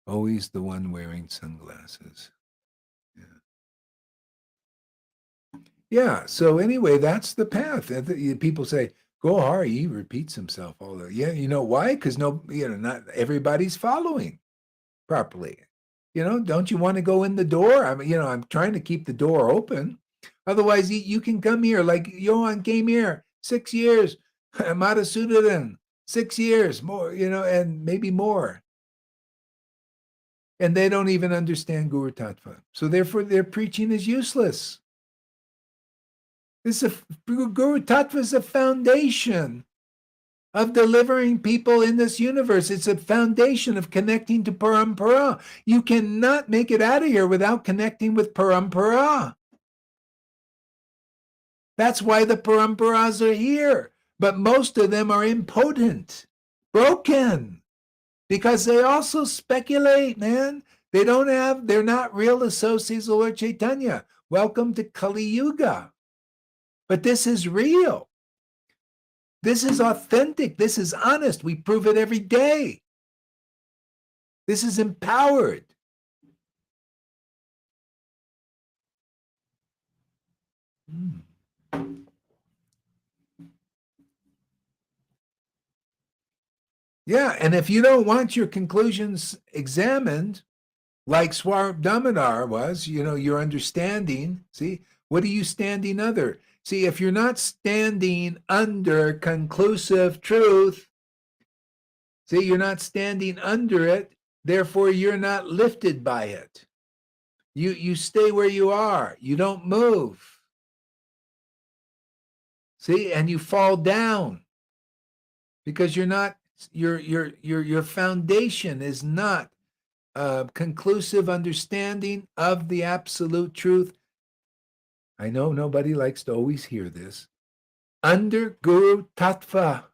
always the one wearing sunglasses. Yeah. Yeah. So anyway, that's the path. People say, Gohar, he repeats himself all the, yeah, you know why? Because not everybody's following properly. Don't you want to go in the door? I'm trying to keep the door open. Otherwise, you can come here like Johan came here 6 years, Madhusudhan, 6 years more, and maybe more. And they don't even understand Guru Tattva. So therefore, their preaching is useless. Guru Tattva is a foundation of delivering people in this universe. It's a foundation of connecting to Parampara. You cannot make it out of here without connecting with Parampara. That's why the Paramparas are here. But most of them are impotent, broken, because they also speculate, man. They're not real associates of Lord Chaitanya. Welcome to Kali Yuga. But this is real. This is authentic. This is honest. We prove it every day. This is empowered. Yeah, and if you don't want your conclusions examined, like Swarup Damodar was, your understanding, see, what are you standing under? See, if you're not standing under conclusive truth, see, you're not standing under it, therefore you're not lifted by it. You stay where you are. You don't move. See, and you fall down because your foundation is not conclusive understanding of the absolute truth. I know nobody likes to always hear this. Under Guru Tattva.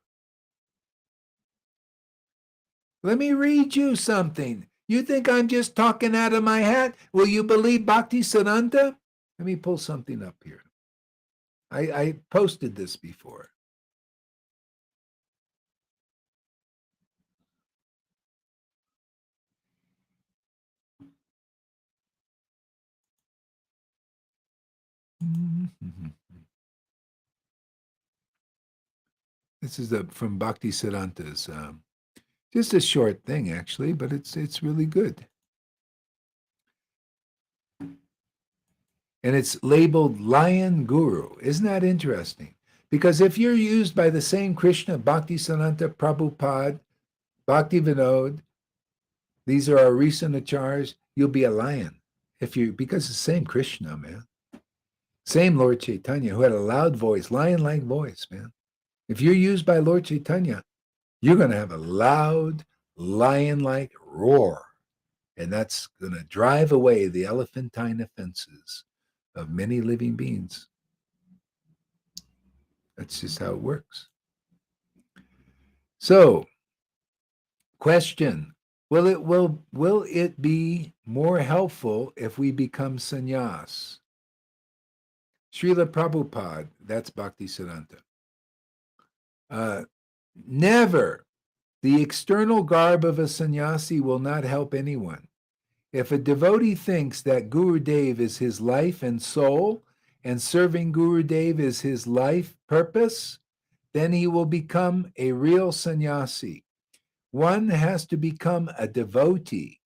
Let me read you something. You think I'm just talking out of my hat? Will you believe Bhakti Siddhanta? Let me pull something up here. I posted this before. This is from Bhakti Siddhanta's. Just a short thing, actually, but it's really good. And it's labeled Lion Guru. Isn't that interesting? Because if you're used by the same Krishna, Bhakti Siddhanta, Prabhupada, Bhakti Vinod, these are our recent acharyas, you'll be a lion. Because the same Krishna, man. Same Lord Chaitanya, who had a loud voice, lion-like voice, man. If you're used by Lord Chaitanya, you're going to have a loud, lion-like roar. And that's going to drive away the elephantine offenses of many living beings. That's just how it works. So, question, will it be more helpful if we become sannyas? Srila Prabhupada, that's Bhakti Siddhanta. Never. The external garb of a sannyasi will not help anyone. If a devotee thinks that Gurudev is his life and soul, and serving Gurudev is his life purpose, then he will become a real sannyasi. One has to become a devotee.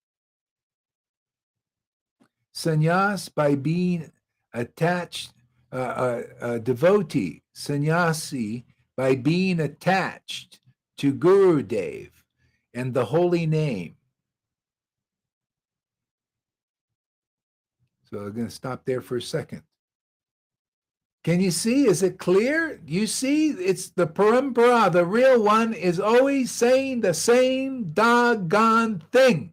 Sannyas by being attached, a devotee, sannyasi by being attached to Gurudev and the holy name. So I'm going to stop there for a second. Can you see? Is it clear? You see, it's the parampara. The real one is always saying the same doggone thing.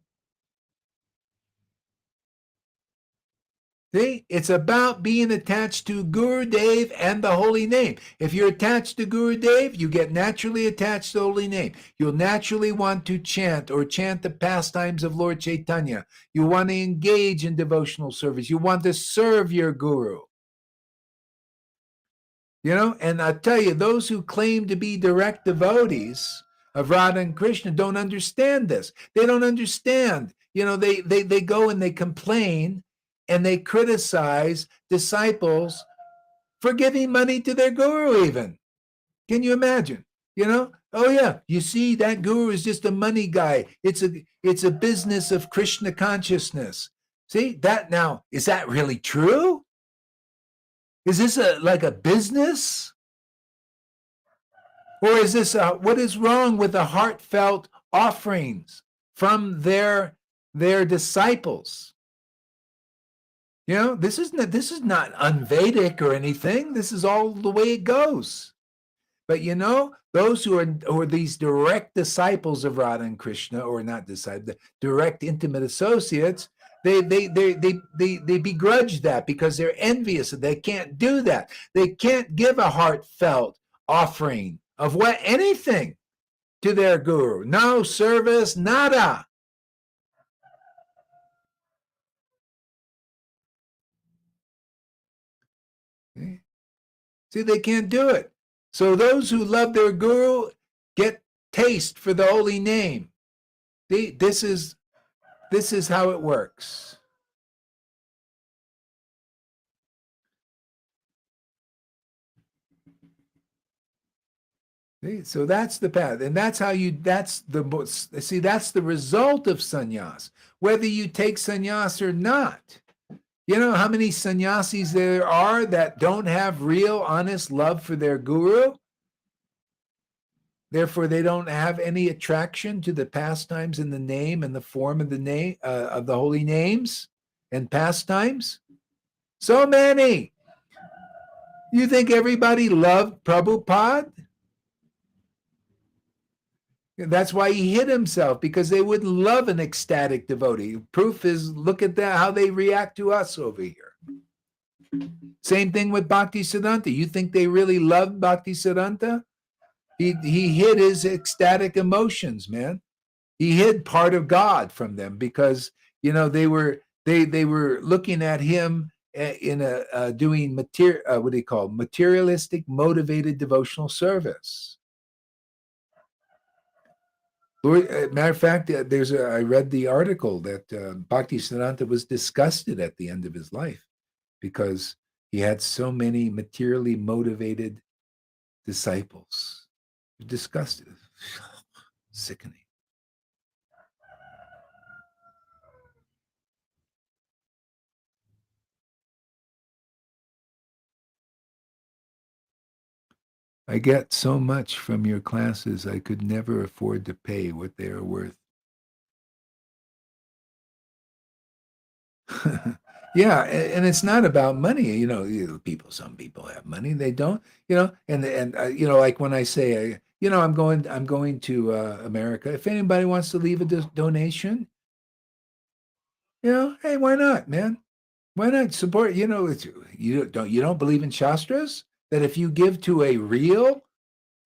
See, it's about being attached to Gurudev and the holy name. If you're attached to Gurudev, you get naturally attached to the holy name. You'll naturally want to chant the pastimes of Lord Chaitanya. You want to engage in devotional service. You want to serve your Guru. And I tell you, those who claim to be direct devotees of Radha and Krishna don't understand this. They don't understand. They go and they complain and they criticize disciples for giving money to their guru even. Can you imagine? Oh yeah, you see, that guru is just a money guy. It's a business of Krishna consciousness. See that now? Is that really true? Is this like a business? Or is this what is wrong with the heartfelt offerings from their disciples? This is not un-Vedic or anything. This is all the way it goes. But those who are these direct disciples of Radha and Krishna, or not disciples, direct intimate associates, they begrudge that because they're envious and they can't do that. They can't give a heartfelt offering of anything to their guru. No service, nada. See, they can't do it. So those who love their guru get taste for the holy name. See, this is how it works. See, so that's the path, and that's the result of sannyas, whether you take sannyas or not. You know how many sannyasis there are that don't have real, honest love for their guru? Therefore, they don't have any attraction to the pastimes and the name and the form of the name of the holy names and pastimes. So many. You think everybody loved Prabhupada? That's why he hid himself, because they wouldn't love an ecstatic devotee. Proof is, look at that, how they react to us over here. Same thing with Bhaktisiddhanta. You think they really loved Bhaktisiddhanta? He hid his ecstatic emotions, man. He hid part of God from them because they were looking at him in doing materialistic motivated devotional service. Matter of fact, I read the article that Bhaktisiddhanta was disgusted at the end of his life because he had so many materially motivated disciples. Disgusted. Sickening. I get so much from your classes, I could never afford to pay what they are worth. Yeah, and it's not about money. Some people have money, they don't. Like when I say, I'm going to America. If anybody wants to leave a donation, hey, why not, man? Why not support? You don't believe in shastras that if you give to a real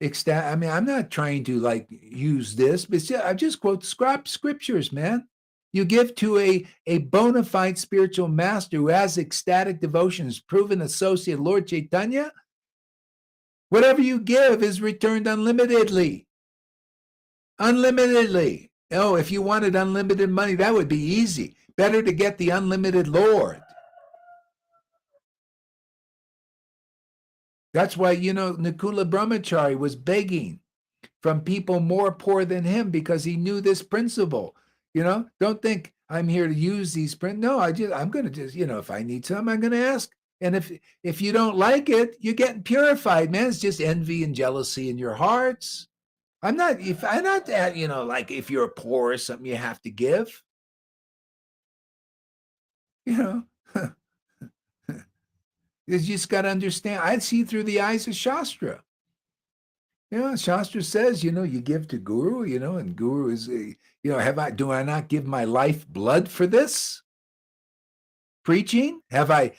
I'm not trying to use this, but I just quote scriptures, man. You give to a bona fide spiritual master who has ecstatic devotions, proven associate Lord Chaitanya. Whatever you give is returned unlimitedly. Unlimitedly. Oh, if you wanted unlimited money, that would be easy. Better to get the unlimited Lord. That's why, Nakula Brahmachari was begging from people more poor than him because he knew this principle. Don't think I'm here to use these No, I'm going to just, if I need some, I'm going to ask. And if you don't like it, you're getting purified, man. It's just envy and jealousy in your hearts. I'm not if you're poor or something you have to give. You just got to understand. I see through the eyes of Shastra. Shastra says, you give to Guru, and Guru is, do I not give my life blood for this? Preaching? Have I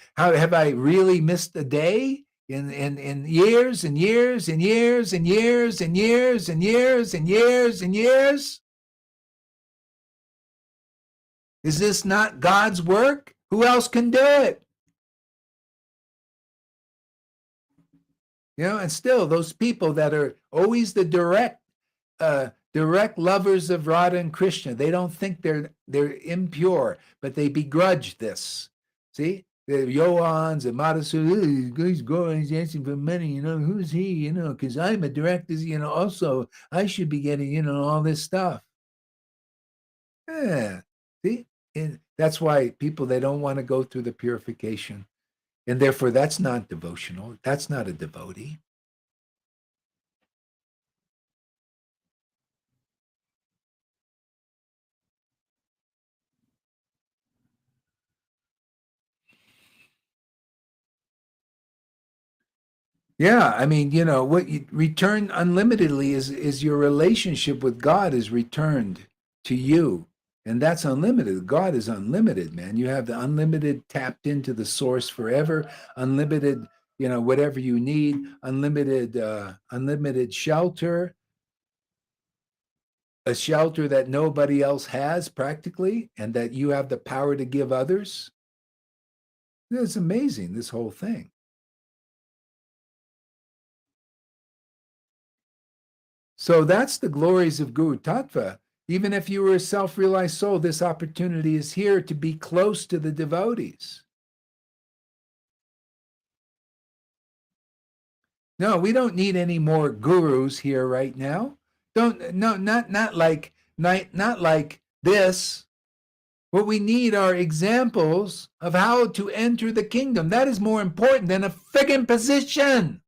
really missed a day in years and years and years and years and years and years and years and years? Is this not God's work? Who else can do it? And still those people that are always the direct lovers of Radha and Krishna, they don't think they're impure, but they begrudge this. See, the Johans and Madasu, he's going, he's asking for money, who's he, because I'm a director, also I should be getting, all this stuff. Yeah, see? And that's why people, they don't want to go through the purification. And therefore, that's not devotional. That's not a devotee. Yeah, I mean, what you return unlimitedly is your relationship with God is returned to you. And that's unlimited. God is unlimited, man. You have the unlimited tapped into the source forever, unlimited, whatever you need, unlimited shelter, a shelter that nobody else has practically, and that you have the power to give others. It's amazing, this whole thing. So that's the glories of Guru Tattva. Even if you were a self-realized soul, this opportunity is here to be close to the devotees. No, we don't need any more gurus here right now. Don't no not like not like this. What we need are examples of how to enter the kingdom. That is more important than a friggin' position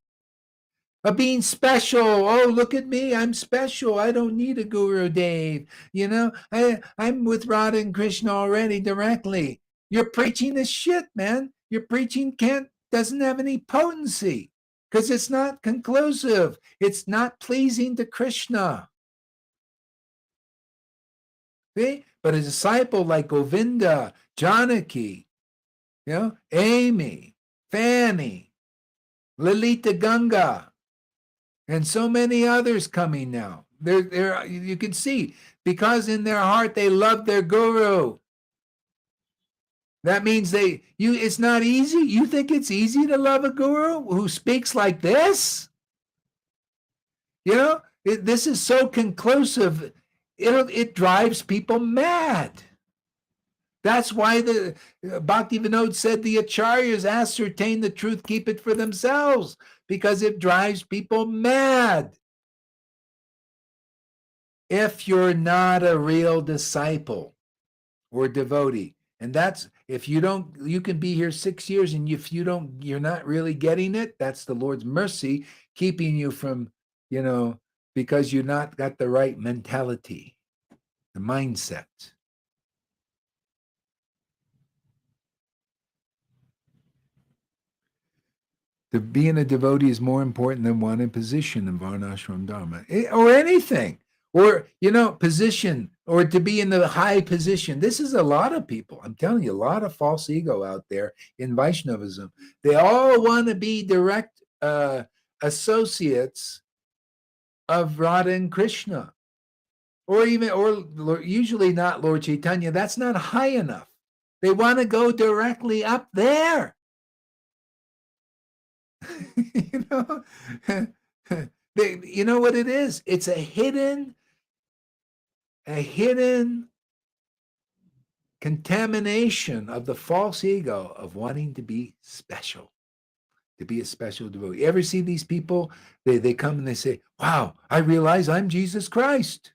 of being special. Oh, look at me. I'm special. I don't need a Guru Dave. I'm with Radha and Krishna already directly. You're preaching this shit, man. Your preaching doesn't have any potency because it's not conclusive. It's not pleasing to Krishna. See? But a disciple like Govinda, Janaki, Amy, Fanny, Lalita Ganga, and so many others coming now. They're you can see, because in their heart they love their guru. That means it's not easy. You think it's easy to love a guru who speaks like this? This is so conclusive. It drives people mad. That's why the Bhakti Vinod said the acharyas ascertain the truth, keep it for themselves, because it drives people mad. If you're not a real disciple or devotee, and that's if you don't, you can be here 6 years, and if you're not really getting it, that's the Lord's mercy keeping you from, because you're not got the right mentality, the mindset. Being a devotee is more important than wanting position in Varnashram Dharma, or anything, or position, or to be in the high position. This is a lot of people. I'm telling you, a lot of false ego out there in Vaishnavism. They all want to be direct associates of Radha and Krishna, or usually not Lord Chaitanya. That's not high enough. They want to go directly up there. You know what it is? It's a hidden contamination of the false ego of wanting to be special, to be a special devotee. You ever see these people? They come and they say, "Wow, I realize I'm Jesus Christ."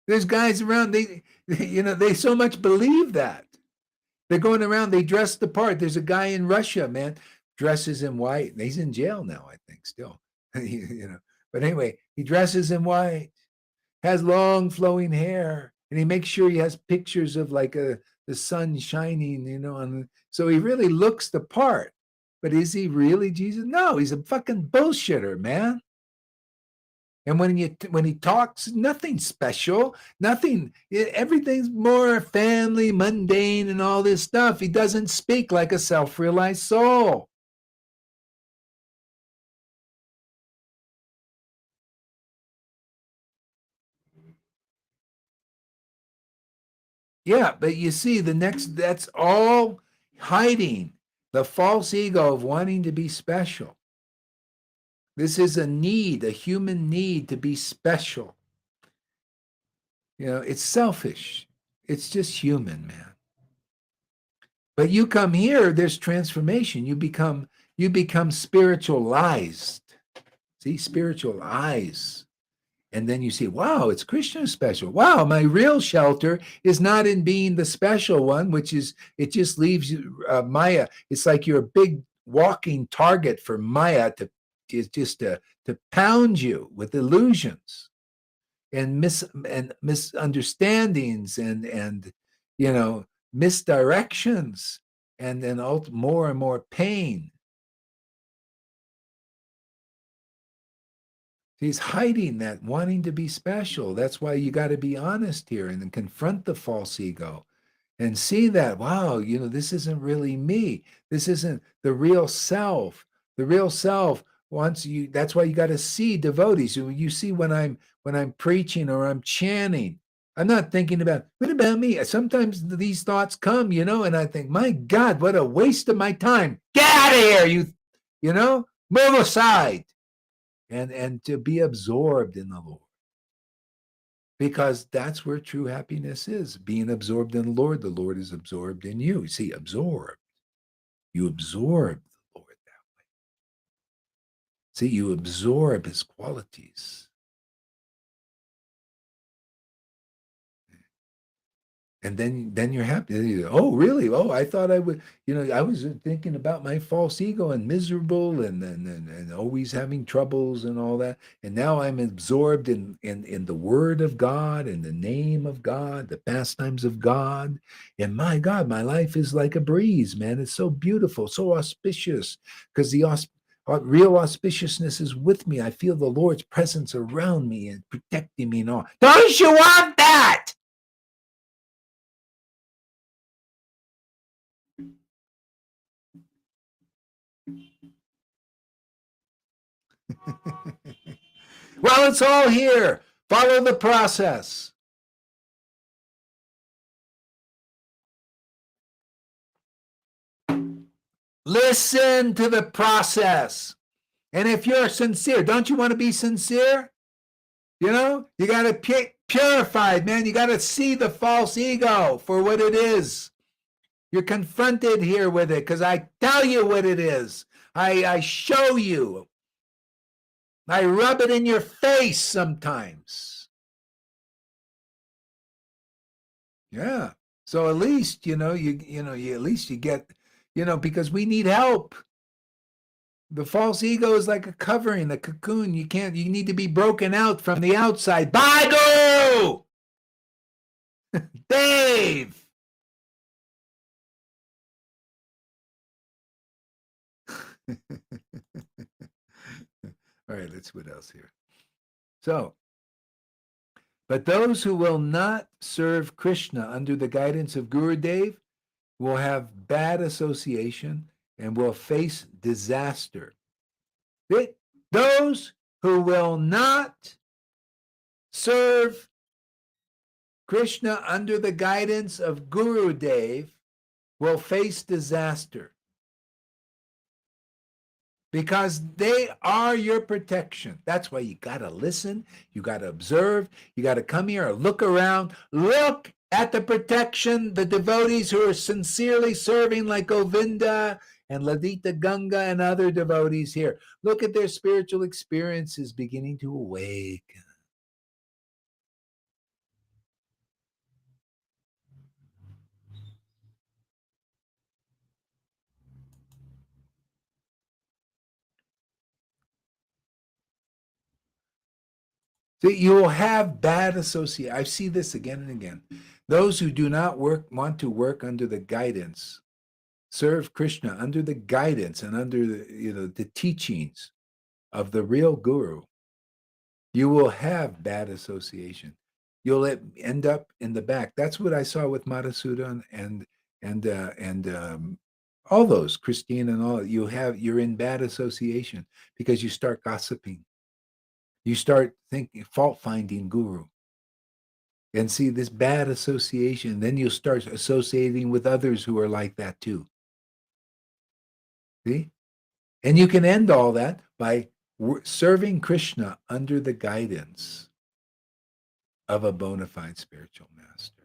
There's guys around, they so much believe that. They're going around, they dress the part. There's a guy in Russia, man, dresses in white. He's in jail now, I think, still. But anyway, he dresses in white, has long flowing hair, and he makes sure he has pictures of like the sun shining, so he really looks the part. But is he really Jesus? No, he's a fucking bullshitter, man. And when he talks, nothing special, nothing. Everything's more family, mundane, and all this stuff. He doesn't speak like a self-realized soul. Yeah, but you see, that's all hiding the false ego of wanting to be special. This is a need, a human need to be special. It's selfish. It's just human, man. But you come here, there's transformation. You become spiritualized. See, spiritualized. And then you see, wow, it's Krishna special. Wow, my real shelter is not in being the special one, which is, it just leaves you, Maya. It's like you're a big walking target for Maya to pound you with illusions and misunderstandings and you know misdirections and then more and more pain. He's hiding that, wanting to be special. That's why you got to be honest here and then confront the false ego and see that, wow, this isn't really me. This isn't the real self. The real self wants you. That's why you got to see devotees. You see when I'm preaching or I'm chanting, I'm not thinking about, what about me? Sometimes these thoughts come, and I think, my God, what a waste of my time. Get out of here, move aside. And to be absorbed in the Lord. Because that's where true happiness is, being absorbed in the Lord. The Lord is absorbed in you. See, absorbed. You absorb the Lord that way. See, you absorb his qualities. And then you're happy. Oh, really? Oh, I thought I would, I was thinking about my false ego and miserable and always having troubles and all that. And now I'm absorbed in the word of God and the name of God, the pastimes of God. And my God, my life is like a breeze, man. It's so beautiful, so auspicious, because the real auspiciousness is with me. I feel the Lord's presence around me and protecting me and all. Don't you want that? Well, it's all here. Follow the process. Listen to the process. And if you're sincere, don't you want to be sincere? You got to purified, man. You got to see the false ego for what it is. You're confronted here with it because I tell you what it is. I show you. I rub it in your face sometimes. Yeah. So at least, you at least you get, because we need help. The false ego is like a covering, a cocoon. You need to be broken out from the outside. Baidu! Dave! All right, let's see what else here. So, but those who will not serve Krishna under the guidance of Gurudev will have bad association and will face disaster. Those who will not serve Krishna under the guidance of Gurudev will face disaster because they are your protection. That's why you got to listen, you got to observe, you got to come here, look around, look at the protection, the devotees who are sincerely serving like Govinda and Ladita Ganga and other devotees here. Look at their spiritual experiences beginning to awaken. So you will have bad association. I see this again and again. Those who do not want to work under the guidance, serve Krishna under the guidance and under the teachings of the real guru, you will have bad association. You'll end up in the back. That's what I saw with Madhusudan and all those, Christine and all. You're in bad association because you start gossiping. You start thinking, fault finding guru. And see this bad association, then you'll start associating with others who are like that too. See? And you can end all that by serving Krishna under the guidance of a bona fide spiritual master.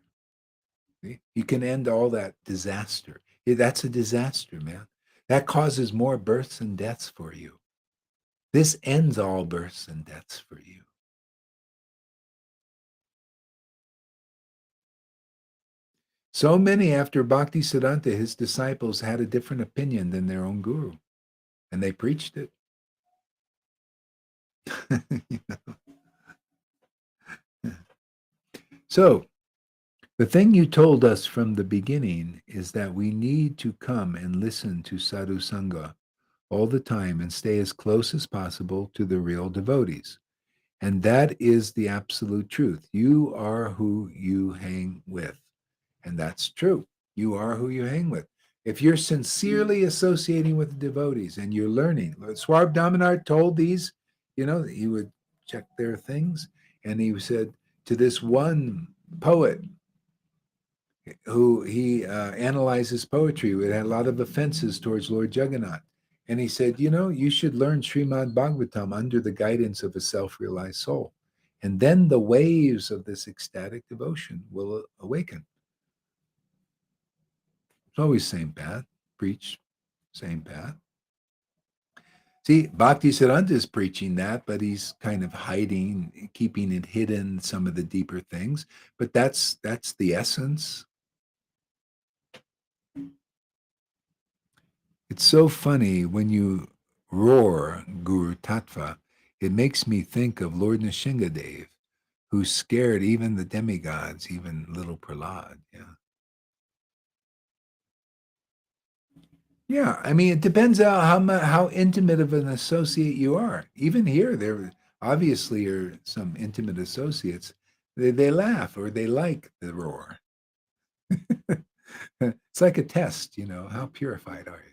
See? You can end all that disaster. That's a disaster, man. That causes more births and deaths for you. This ends all births and deaths for you. So many after Bhaktisiddhanta, his disciples had a different opinion than their own guru, and they preached it. You know? So, the thing you told us from the beginning is that we need to come and listen to Sadhu Sangha all the time and stay as close as possible to the real devotees. And that is the absolute truth. You are who you hang with. And that's true. You are who you hang with. If you're sincerely associating with devotees and you're learning, Swab Damanar told these, he would check their things. And he said to this one poet who he analyzes poetry, it had a lot of offenses towards Lord Jagannath. And he said, you should learn Srimad Bhagavatam under the guidance of a self-realized soul. And then the waves of this ecstatic devotion will awaken. It's always same path, preach, same path. See, Bhaktisiddhanta is preaching that, but he's kind of hiding, keeping it hidden, some of the deeper things. But that's the essence. It's so funny when you roar Guru Tattva, it makes me think of Lord Nrsingadev, who scared even the demigods, even little Prahlad. Yeah. Yeah, I mean, it depends on how intimate of an associate you are. Even here, there obviously are some intimate associates. They laugh or they like the roar. It's like a test, how purified are you?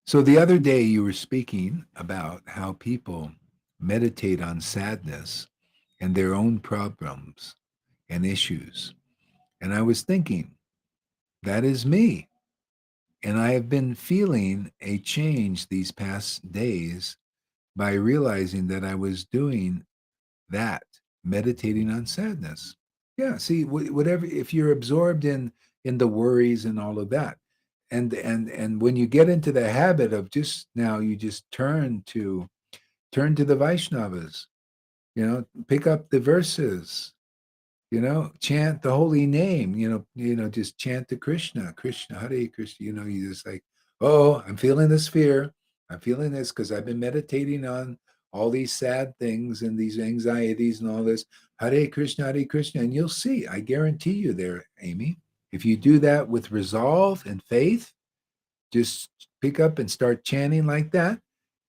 So the other day you were speaking about how people meditate on sadness and their own problems and issues. And I was thinking, that is me. And I have been feeling a change these past days by realizing that I was doing that, meditating on sadness. Yeah, see, whatever, if you're absorbed in the worries and all of that, and when you get into the habit of just now, you just turn to the Vaishnavas, pick up the verses, chant the holy name, just chant to Krishna, Krishna, Hare Krishna, you just like, oh, I'm feeling this fear. I'm feeling this because I've been meditating on all these sad things and these anxieties and all this. Hare Krishna, Hare Krishna. And you'll see, I guarantee you there, Amy, if you do that with resolve and faith, just pick up and start chanting like that,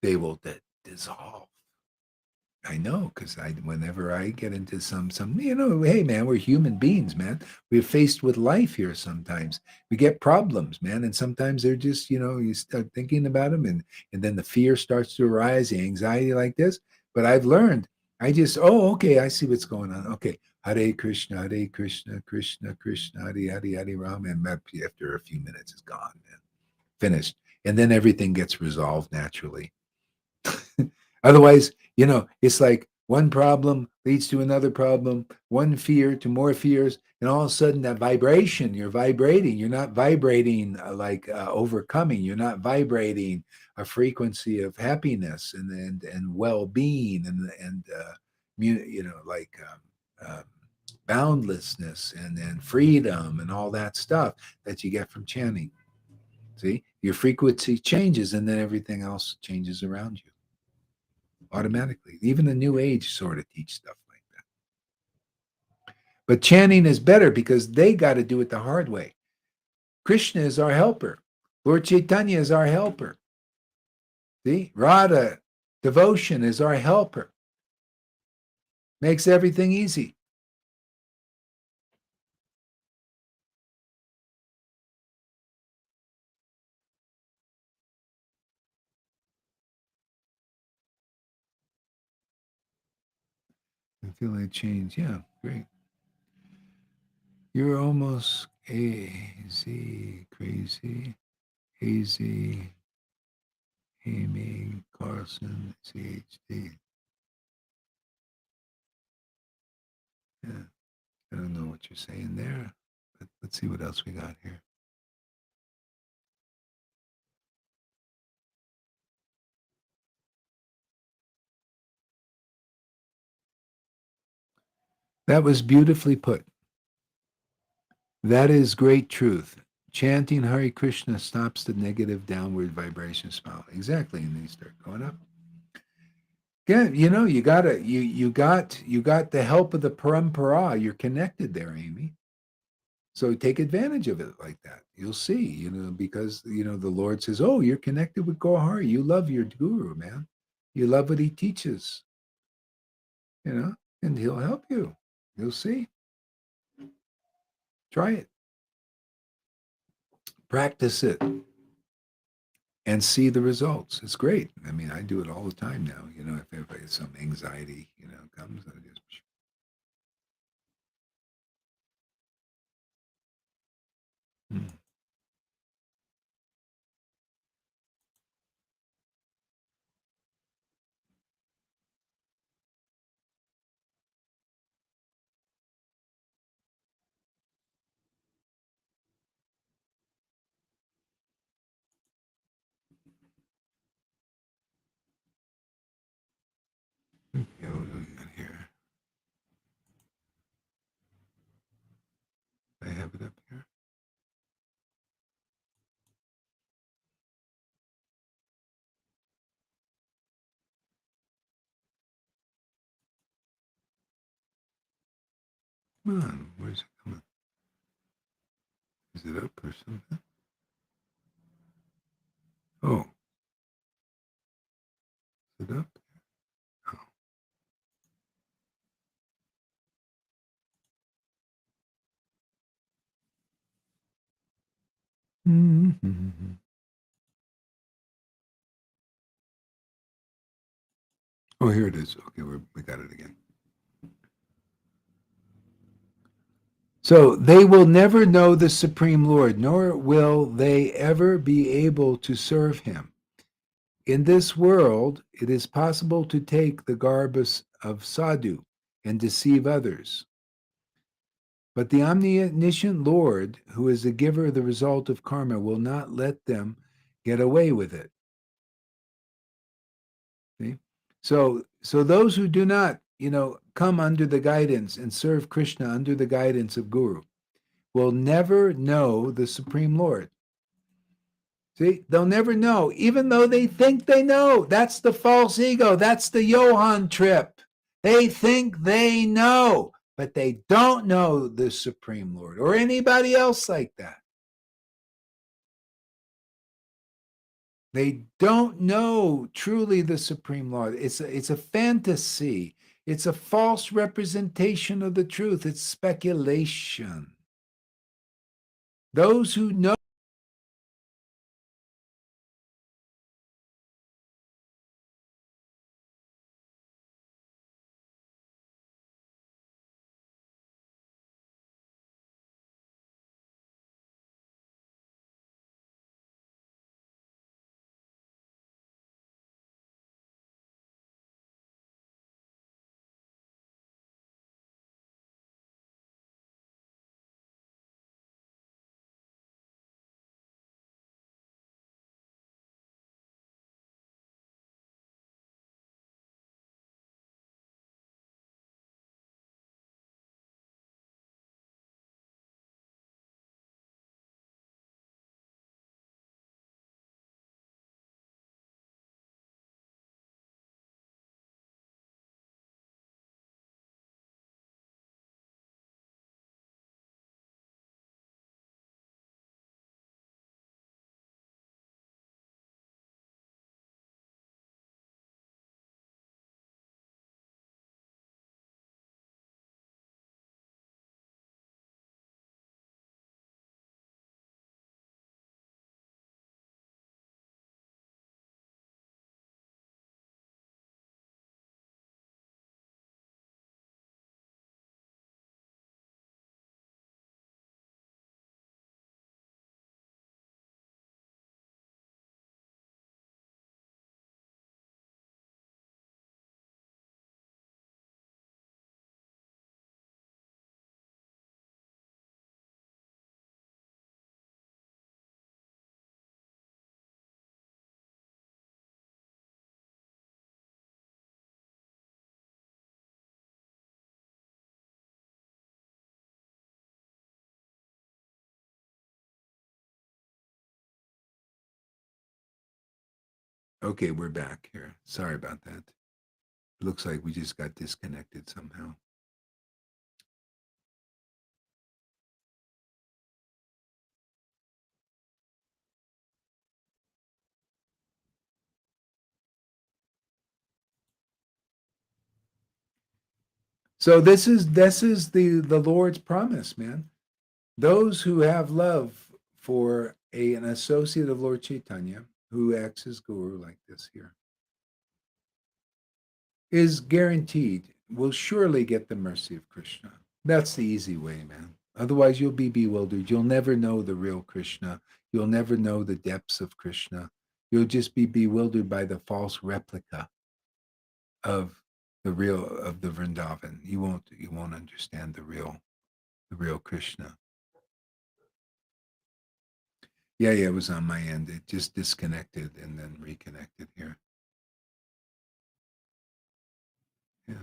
they will dissolve. I know, because whenever I get into some, hey man, we're human beings, man. We're faced with life here sometimes. We get problems, man, and sometimes they're just, you start thinking about them, and then the fear starts to arise, the anxiety like this. But I've learned, okay, I see what's going on. Okay, Hare Krishna, Krishna Krishna, Hare Hare Ram, and after a few minutes, it's gone, man. Finished, and then everything gets resolved naturally. Otherwise, it's like one problem leads to another problem, one fear to more fears, and all of a sudden that vibration, you're vibrating. You're not vibrating like overcoming. You're not vibrating a frequency of happiness and well-being like boundlessness and freedom and all that stuff that you get from chanting. See, your frequency changes, and then everything else changes around you automatically. Even the new age sort of teach stuff like that. But chanting is better because they got to do it the hard way. Krishna is our helper. Lord Chaitanya is our helper. See, Radha, devotion is our helper. Makes everything easy. I feel like change. Yeah, great. You're almost AZ, crazy, AZ, Amy, Carson, CHD. Yeah. I don't know what you're saying there, but let's see what else we got here. That was beautifully put. That is great truth. Chanting Hare Krishna stops the negative downward vibration spiral. Exactly, and they start going up. Yeah, you got the help of the parampara. You're connected there, Amy. So take advantage of it like that. You'll see, because the Lord says, "Oh, you're connected with Gohari. You love your guru, man. You love what he teaches, and he'll help you. You'll see. Try it, practice it, and see the results. It's great. I mean, I do it all the time now. If some anxiety, comes, I just Hmm. Yeah, what do we got here? I have it up here. Come on, where's it coming? Is it up or something? Oh, is it up? Oh. Mm-hmm. Oh, here it is. Okay, we got it again. So they will never know the Supreme Lord, nor will they ever be able to serve him. In this world, it is possible to take the garb of sadhu and deceive others. But the omniscient Lord, who is the giver of the result of karma, will not let them get away with it. See? So those who do not, come under the guidance and serve Krishna under the guidance of Guru will never know the Supreme Lord. See, they'll never know, even though they think they know. That's the false ego. That's the Johann trip. They think they know, but they don't know the Supreme Lord or anybody else like that. They don't know truly the Supreme Lord. It's a fantasy. It's a false representation of the truth. It's speculation. Those who know Okay, we're back here. Sorry about that. Looks like we just got disconnected somehow. So this is the Lord's promise, man. Those who have love for an associate of Lord Chaitanya who acts as guru like this here is guaranteed will surely get the mercy of Krishna. That's the easy way, man. Otherwise, you'll be bewildered. You'll never know the real Krishna. You'll never know the depths of Krishna. You'll just be bewildered by the false replica of the Vrindavan. You won't understand the real Krishna. Yeah, it was on my end. It just disconnected and then reconnected here. Yeah.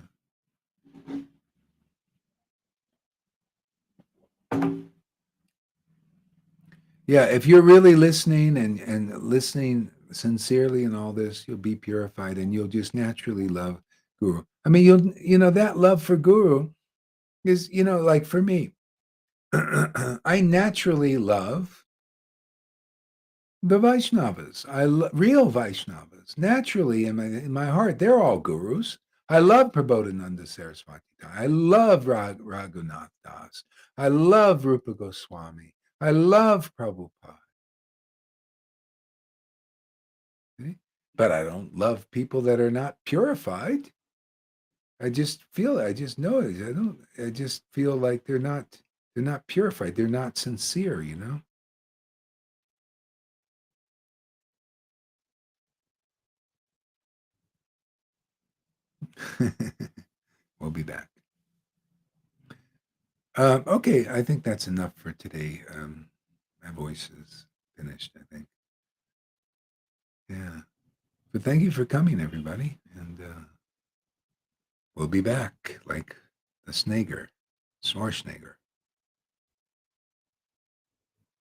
Yeah, if you're really listening and listening sincerely in all this, you'll be purified and you'll just naturally love Guru. I mean, that love for Guru is, like for me, I naturally love the Vaishnavas. Real Vaishnavas. Naturally in my heart, they're all gurus. I love Prabodhananda Saraswati. I love Raghunath Das. I love Rupa Goswami. I love Prabhupada. Okay? But I don't love people that are not purified. I just feel it. I just know it. I just feel like they're not purified. They're not sincere. We'll be back. Okay, I think that's enough for today. My voice is finished, I think. Yeah. But thank you for coming, everybody. And we'll be back like the Snager, Schwarzenegger.